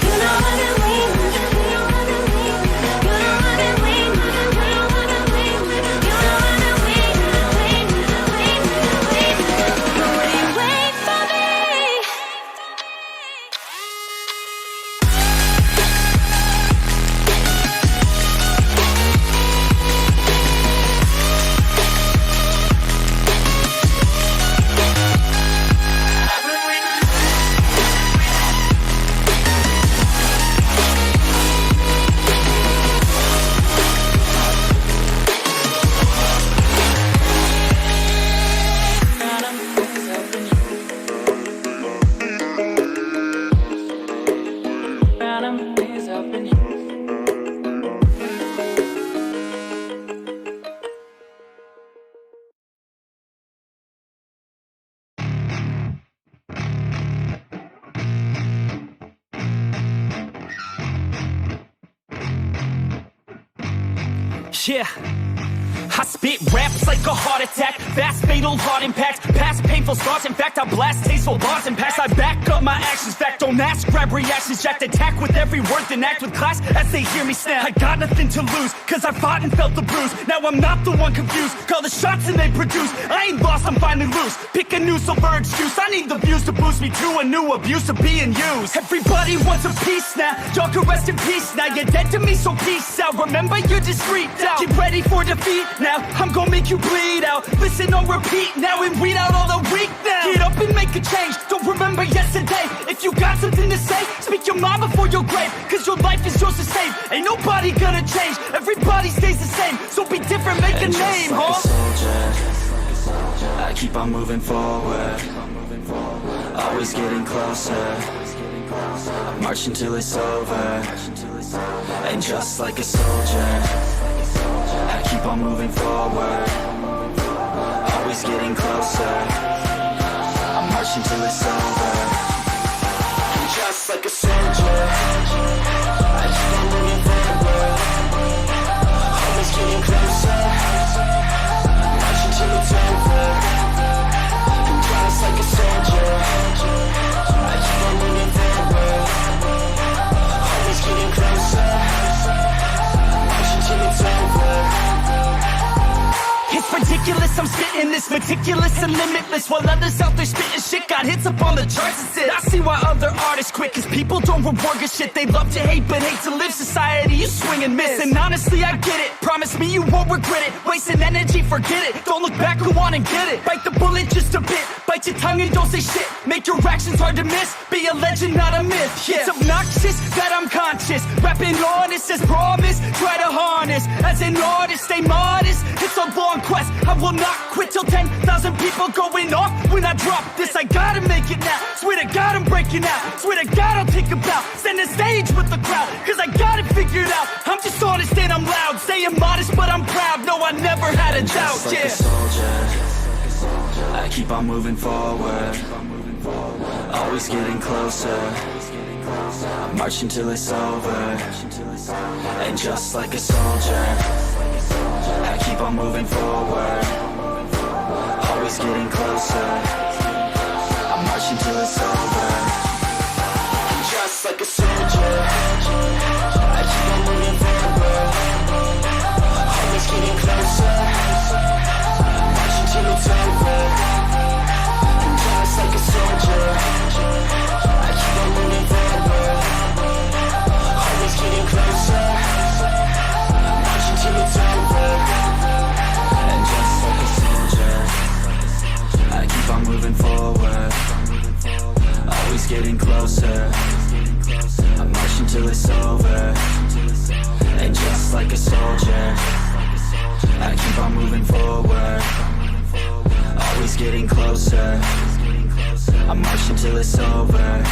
You know I've been waiting, you know I've been waiting, you know I've been waiting, you know I've been waiting, you know I've been waiting, waiting, waiting, waiting. But will you wait for me? Yeah. I spit raps like a heart attack, fast fatal heart impact, past painful scars. In fact, I blast tasteful bars and pass. I back up my actions, fact don't ask, grab reactions, jacked attack with every word, then act with class as they hear me snap. I got nothing to lose, cause I fought and felt the bruise. Now I'm not the one confused, call the shots and they produce. I ain't lost, I'm finally loose, pick a new silver excuse. I need the views to boost me to a new abuse of being used. Everybody wants a piece now, y'all can rest in peace now. You're dead to me, so peace out. Remember you're discreet now, get ready for defeat now. I'm gonna make you bleed out, listen on repeat now and weed out all the weak now. Get up and make a change, don't remember yesterday. If you got something to say, speak your mind before your grave, cause your life is yours to save. Ain't nobody gonna change, everybody stays the same. So be different, make a name, like huh? a soldier, I keep on moving forward, always getting closer. I march until it's over, and just like a soldier, I keep on moving forward, always getting closer. I march until it's over, and just like a soldier, I keep on moving forward, always getting closer. March until it's over, and just like a soldier, I keep on moving forward, always getting closer. March until it's over. It's ridiculous, I'm spitting Written this meticulous and limitless, while others out there spitting shit got hits up on the charts and shit. I see why other artists quit, cause people don't reward good shit. They love to hate but hate to live. Society, you swing and miss. And honestly, I get it. Promise me you won't regret it. Wasting energy, forget it. Don't look back, go on and get it. Bite the bullet just a bit. Bite your tongue and don't say shit. Make your actions hard to miss. Be a legend, not a myth. Yeah. It's obnoxious that I'm conscious. Rapping honest as promise. Try to harness. As an artist, stay modest. It's a long quest. I will not quit till 10,000 people going off. When I drop this, I gotta make it now. Swear to God, I'm breaking out. Swear to God, I'll take a bow. Stand the stage with the crowd. Cause I got it figured out. I'm just honest and I'm loud. Saying modest, but I'm proud. No, I never had a doubt. Just like Yeah. a soldier, I keep on moving forward, always getting closer. I march until it's over. And just like a soldier, I keep on moving forward, always getting closer. I march until it's over. And just like a soldier, I keep on moving forward, always getting closer. Till it's over. And just like a soldier, I keep on moving forward, always getting closer. Marching till it's over. And just like a soldier, I keep on moving forward, always getting closer. I'm marching till it's over. And just like a soldier, I keep on moving forward, always getting closer. I'm marching till it's over.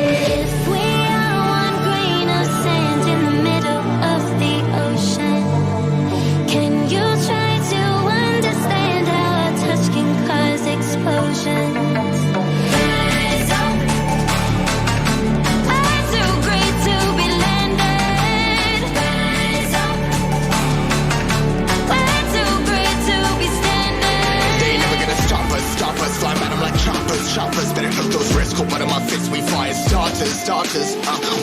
If we are one grain of sand in the middle of the ocean, can you try to understand how a touch can cause explosions? Rise up. I'm too great to be landed. Rise up. We're too great to be standing. They ain't never gonna stop us, fly at 'em like choppers, better cook those risks, cool, but on my fists we fire starters,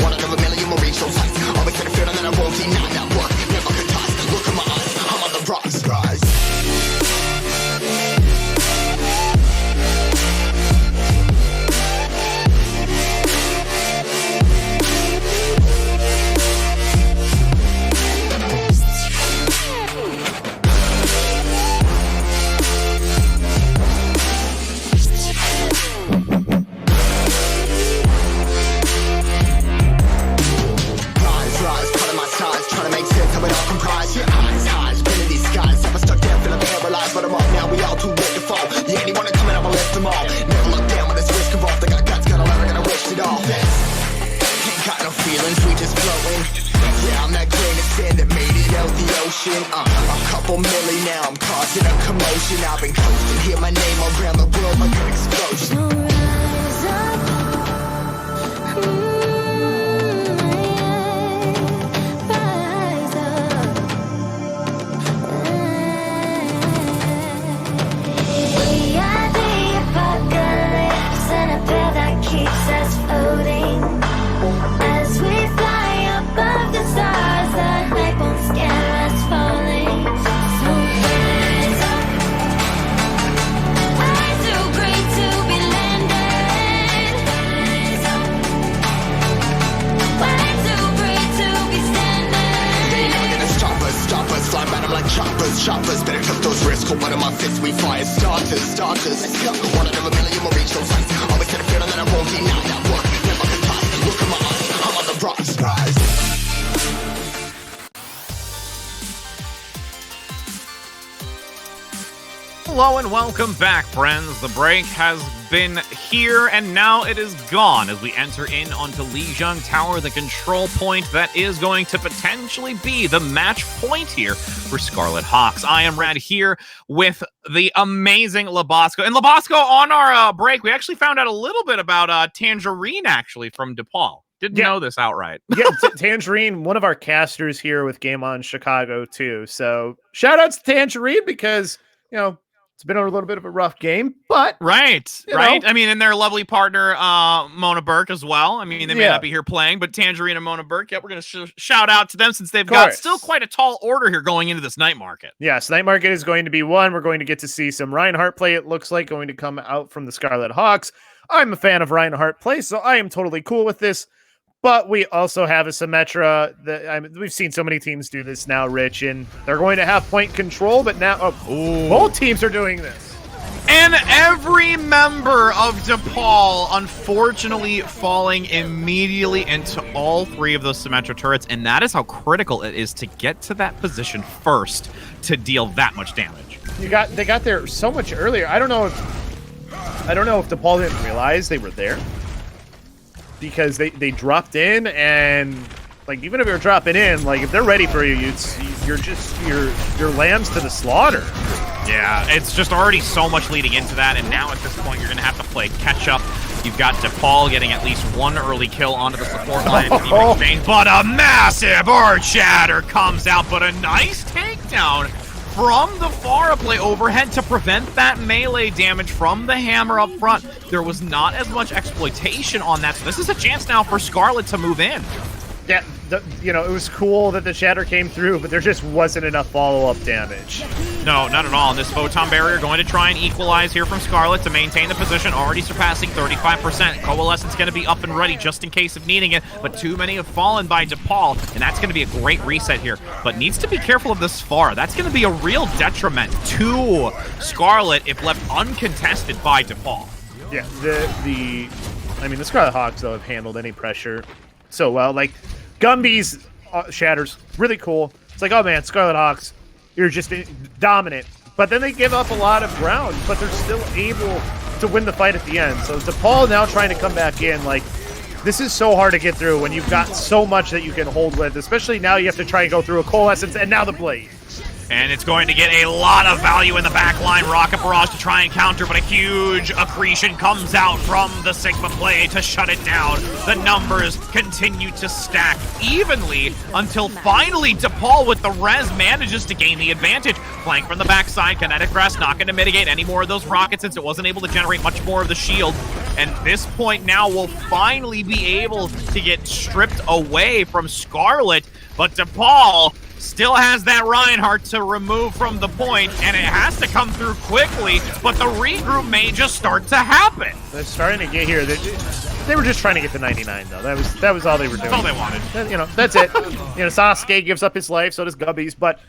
one out of a million will reach those heights, always in the field and then I won't deny that work, never could toss, look in my eyes, I'm on the rocks, guys. Rise, cutting my size, trying to make sense of it all comprised. Yeah, eyes, spinning these skies. Never stuck down, feeling paralyzed, but I'm up now. We all too late to fall. Yeah, anyone coming, I'ma lift them all. Never look down when this risk involved. They got guts, got a lever, gonna wish it off. Ain't got no feelings, we just floating. Yeah, I'm that grain of sand that made it out the ocean. A couple milli now, I'm causing a commotion. I've been coasting, hear my name around the world like an explosion. So rise up. Rise up. We are the apocalypse and a path that keeps us floating. As we fly above the stars, the night won't scare us falling. So rise up. I'm too great to be landed. Rise up. We're too great to be standing. They ain't never gonna stop us, fly at 'em like choppers, better cook those risks, cool, but on my fists we fire starters, let's go. One out of a million will reach those heights, always in the field and then I won't deny that work, never could toss, look in my eyes, I'm on the rocks, guys. Hello and welcome back, friends. The break has been here and now it is gone as we enter in onto Lijiang Tower, the control point that is going to potentially be the match point here for Scarlet Hawks. I am Rad here with the amazing Labasco. And Labasco, on our break, we actually found out a little bit about Tangerine, actually, from DePaul. Didn't know this outright. Yeah, Tangerine, one of our casters here with Game On Chicago too. So shout outs to Tangerine because you know, it's been a little bit of a rough game, but right. know. I mean, and their lovely partner, Mona Burke as well. I mean, they may Yeah. not be here playing, but Tangerine and Mona Burke, we're going to shout out to them since they've got still quite a tall order here going into this night market. Yes, night market is going to be one. We're going to get to see some Reinhardt play, it looks like, going to come out from the Scarlet Hawks. I'm a fan of Reinhardt play, so I am totally cool with this. But we also have a Symmetra that we've seen so many teams do this now, Rich, and they're going to have point control, but now both teams are doing this. And every member of DePaul, unfortunately, falling immediately into all three of those Symmetra turrets, and that is how critical it is to get to that position first to deal that much damage. They got there so much earlier. I don't know if DePaul didn't realize they were there, because they dropped in, and like even if you're dropping in, like if they're ready for you, you're lambs to the slaughter. Yeah, it's just already so much leading into that, and now at this point you're gonna have to play catch up. You've got DePaul getting at least one early kill onto the support line, but a massive Earth Shatter comes out, but a nice takedown from the Pharah play overhead to prevent that melee damage from the hammer up front. There was not as much exploitation on that, so this is a chance now for Scarlet to move in. Yeah, it was cool that the Shatter came through, but there just wasn't enough follow-up damage. No, not at all. And this Photon Barrier going to try and equalize here from Scarlet to maintain the position, already surpassing 35%. Coalescence going to be up and ready just in case of needing it, but too many have fallen by DePaul, and that's going to be a great reset here. But needs to be careful of this Pharah. That's going to be a real detriment to Scarlet if left uncontested by DePaul. Yeah, the Scarlet Hawks, though, have handled any pressure so well. Like, Gumby's Shatters, really cool. It's like, oh man, Scarlet Hawks, you're just dominant. But then they give up a lot of ground, but they're still able to win the fight at the end. So DePaul now trying to come back in. Like, this is so hard to get through when you've got so much that you can hold with, especially now you have to try and go through a Coalescence and now the Blade. And it's going to get a lot of value in the back line. Rocket Barrage to try and counter, but a huge accretion comes out from the Sigma play to shut it down. The numbers continue to stack evenly until finally DePaul with the res manages to gain the advantage. Flank from the backside, Kinetic Grass not going to mitigate any more of those rockets since it wasn't able to generate much more of the shield. And this point now will finally be able to get stripped away from Scarlet, but DePaul still has that Reinhardt to remove from the point, and it has to come through quickly, but the regroup may just start to happen. They're starting to get here. They were just trying to get the 99, though. That was all they were doing. That's all they wanted. That's it. Sasuke gives up his life, so does Gubby's, but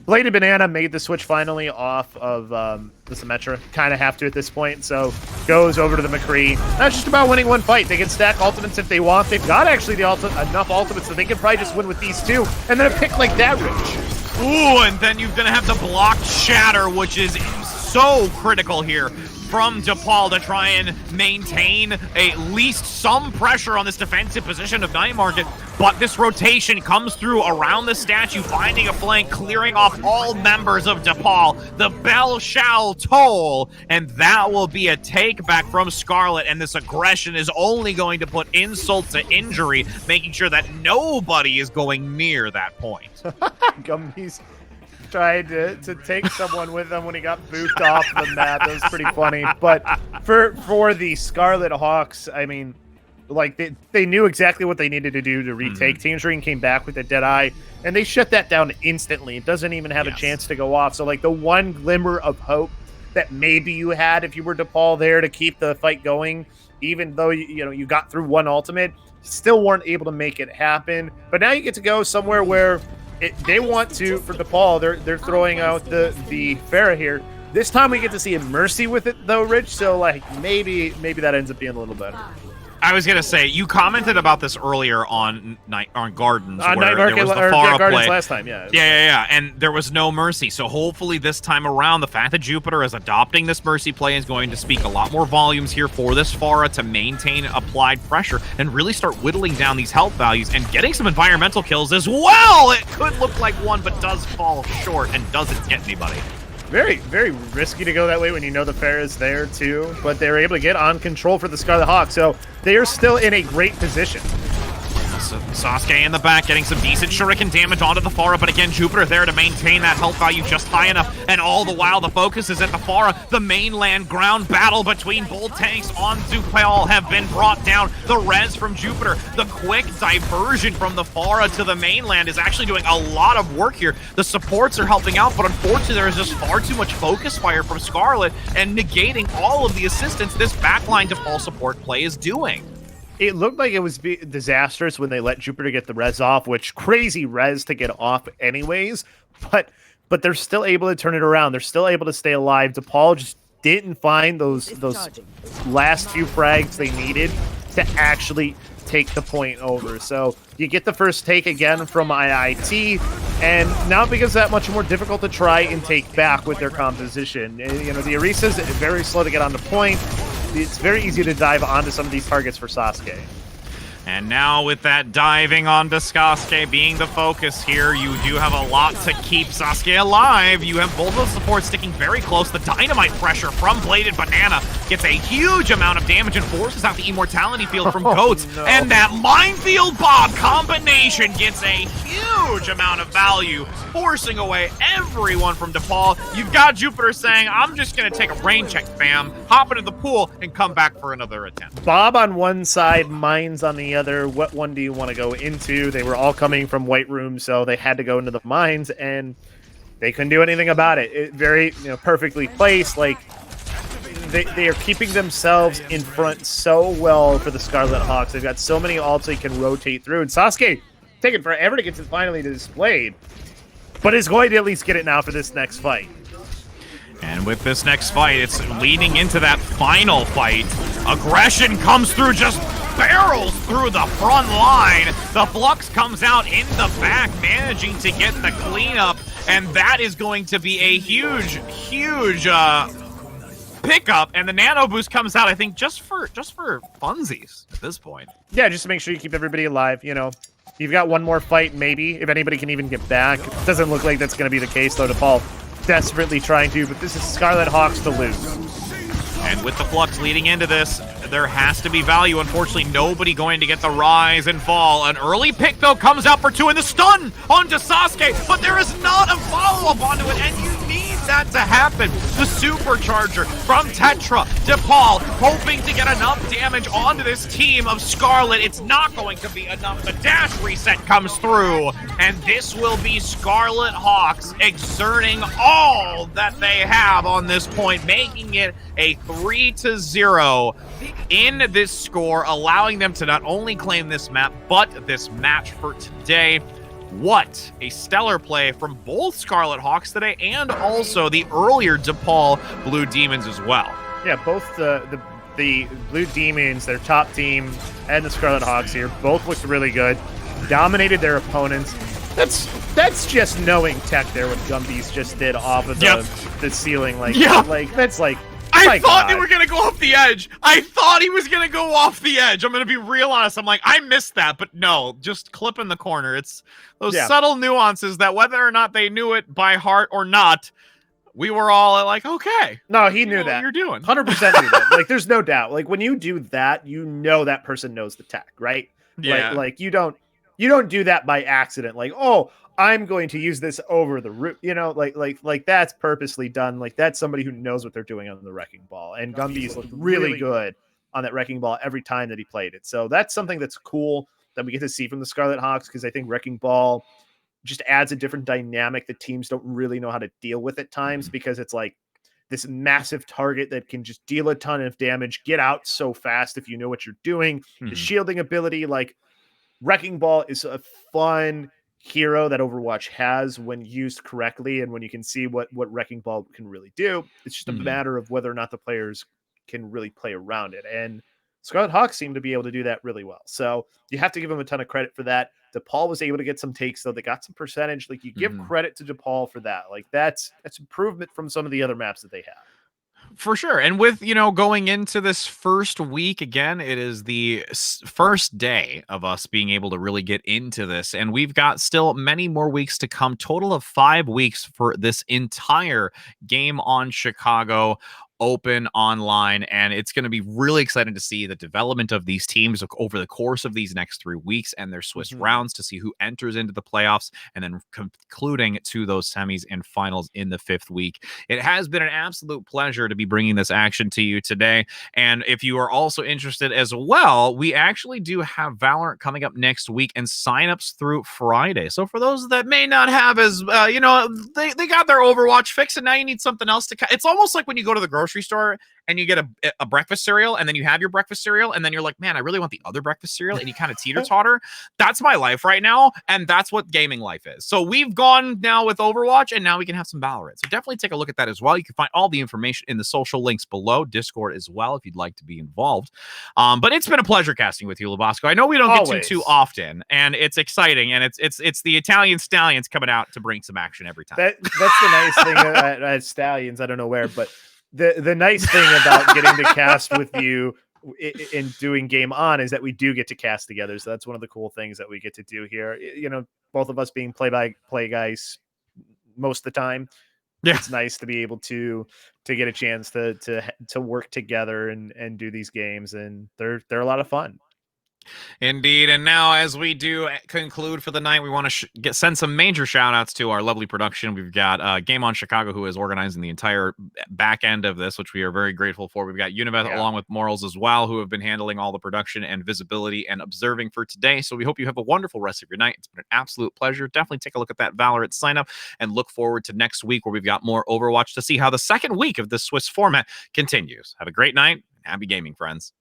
Bladed Banana made the switch finally off of the Symmetra. Kind of have to at this point, so goes over to the McCree. That's just about winning one fight. They can stack ultimates if they want. They've got actually enough ultimates that they can probably just win with these two, and then a pick like that, Rich. Ooh, and then you're going to have the blocked Shatter, which is so critical here from DePaul to try and maintain at least some pressure on this defensive position of Night Market. But this rotation comes through around the statue, finding a flank, clearing off all members of DePaul. The bell shall toll, and that will be a take back from Scarlet. And this aggression is only going to put insult to injury, making sure that nobody is going near that point. Gumby's tried to take someone with him when he got booped off the map. That was pretty funny. But for the Scarlet Hawks, I mean, like they knew exactly what they needed to do to retake. Tangerine came back with a Deadeye, and they shut that down instantly. It doesn't even have a chance to go off. So like the one glimmer of hope that maybe you had if you were DePaul there to keep the fight going, even though you got through one ultimate, still weren't able to make it happen. But now you get to go somewhere where they want to, for DePaul, they're throwing out the Pharah here. This time we get to see a Mercy with it, though, Rich. So, like, maybe that ends up being a little better. I was gonna say, you commented about this earlier on Gardens, where Night Market, there was the Pharah Gardens play last time, yeah, and there was no Mercy. So hopefully this time around, the fact that Jupiter is adopting this Mercy play is going to speak a lot more volumes here for this Pharah to maintain applied pressure and really start whittling down these health values and getting some environmental kills as well. It could look like one, but does fall short and doesn't get anybody. Very, very risky to go that way when you know the Pharah is there, too. But they were able to get on control for the Scarlet Hawk, so they are still in a great position. Sasuke in the back getting some decent shuriken damage onto the Pharah, but again, Jupiter there to maintain that health value just high enough, and all the while the focus is at the Pharah. The mainland ground battle between both tanks on DePaul have been brought down. The res from Jupiter, the quick diversion from the Pharah to the mainland is actually doing a lot of work here. The supports are helping out, but unfortunately there is just far too much focus fire from Scarlet and negating all of the assistance this backline DePaul support play is doing. It looked like it was disastrous when they let Jupiter get the res off, which crazy res to get off anyways, but they're still able to turn it around. They're still able to stay alive. DePaul just didn't find those last few frags they needed to actually take the point over. So you get the first take again from IIT, and now it becomes that much more difficult to try and take back with their composition. You know, the Orisa's very slow to get on the point. It's very easy to dive onto some of these targets for Sasuke. And now with that diving onto Sasuke being the focus here, you do have a lot to keep Sasuke alive. You have both of the supports sticking very close. The dynamite pressure from Bladed Banana gets a huge amount of damage and forces out the immortality field from Goats. No. And that Minefield Bob combination gets a huge amount of value, forcing away everyone from DePaul. You've got Jupiter saying, I'm just going to take a rain check, fam, hop into the pool, and come back for another attempt. Bob on one side, Mines on the other. What one do you want to go into? They were all coming from White Room, so they had to go into the Mines, and they couldn't do anything about it. It very, perfectly placed. Like, they are keeping themselves in front so well for the Scarlet Hawks. They've got so many ults they can rotate through, and Sasuke taking forever to get to finally displayed, but is going to at least get it now for this next fight. And with this next fight, it's leading into that final fight. Aggression comes through, just barrels through the front line. The Flux comes out in the back, managing to get the cleanup, and that is going to be a huge pickup. And the Nano Boost comes out, I think, just for funsies at this point. Yeah, just to make sure you keep everybody alive. You've got one more fight, maybe, if anybody can even get back. It doesn't look like that's going to be the case, though. DePaul desperately trying to, but this is Scarlet Hawks to lose. And with the Flux leading into this, there has to be value. Unfortunately, nobody going to get the rise and fall. An early pick, though, comes out for 2, and the stun onto Sasuke, but there is not a follow-up onto it, and you need that to happen. The supercharger from Tetra, DePaul, hoping to get enough damage onto this team of Scarlet. It's not going to be enough. The dash reset comes through, and this will be Scarlet Hawks exerting all that they have on this point, making it a 3-0 in this score, allowing them to not only claim this map, but this match for today. What a stellar play from both Scarlet Hawks today, and also the earlier DePaul Blue Demons as well. Yeah, both the Blue Demons, their top team, and the Scarlet Hawks here both looked really good. Dominated their opponents. That's just knowing tech there, what Gumby's just did off of the ceiling. I thought they were going to go off the edge. I thought he was going to go off the edge. I'm going to be real honest. I'm like, I missed that, but no, just clip in the corner. It's those subtle nuances that whether or not they knew it by heart or not, we were all like, okay. No, he knew that. What you're doing. 100% knew that. Like, there's no doubt. Like, when you do that, that person knows the tech, right? Yeah. Like you don't do that by accident. Like, oh, I'm going to use this over the root, like that's purposely done. Like, that's somebody who knows what they're doing on the Wrecking Ball. And Gumby's looked really good on that Wrecking Ball every time that he played it. So that's something that's cool that we get to see from the Scarlet Hawks, because I think Wrecking Ball just adds a different dynamic that teams don't really know how to deal with at times, because it's like this massive target that can just deal a ton of damage, get out so fast if you know what you're doing. The shielding ability, like Wrecking Ball is a fun hero that Overwatch has when used correctly, and when you can see what Wrecking Ball can really do. It's just a matter of whether or not the players can really play around it, and Scarlet Hawks seem to be able to do that really well. So you have to give them a ton of credit for that. DePaul was able to get some takes, though. They got some percentage. Like, you give credit to DePaul for that. Like, that's improvement from some of the other maps that they have. For sure. And with, going into this first week, again, it is the first day of us being able to really get into this. And we've got still many more weeks to come, total of 5 weeks for this entire Game on Chicago open online, and it's going to be really exciting to see the development of these teams over the course of these next 3 weeks and their Swiss rounds to see who enters into the playoffs and then concluding to those semis and finals in the 5th week. It has been an absolute pleasure to be bringing this action to you today. And if you are also interested as well, we actually do have Valorant coming up next week and signups through Friday. So for those that may not have as, they got their Overwatch fix and now you need something else to, it's almost like when you go to the grocery store and you get a breakfast cereal and then you have your breakfast cereal and then you're like, man, I really want the other breakfast cereal, and you kind of teeter-totter. That's my life right now, and that's what gaming life is. So we've gone now with Overwatch, and now we can have some Valorant. So definitely take a look at that as well. You can find all the information in the social links below, Discord as well, if you'd like to be involved. But it's been a pleasure casting with you, Labasco. I know we don't get too often, and it's exciting, and it's the Italian Stallions coming out to bring some action every time. That's the nice thing at Stallions. I don't know where, but the nice thing about getting to cast with you in doing Game On is that we do get to cast together. So that's one of the cool things that we get to do here. You know, both of us being play-by-play guys most of the time. Yeah. It's nice to be able to get a chance to work together and do these games, and they're a lot of fun. Indeed. And now, as we do conclude for the night, we want to send some major shout outs to our lovely production. We've got Game On Chicago, who is organizing the entire back end of this, which we are very grateful for. We've got Univeth along with Morals as well, who have been handling all the production and visibility and observing for today. So we hope you have a wonderful rest of your night. It's been an absolute pleasure. Definitely take a look at that Valorant sign up and look forward to next week, where we've got more Overwatch to see how the second week of this Swiss format continues. Have a great night. Happy gaming, friends.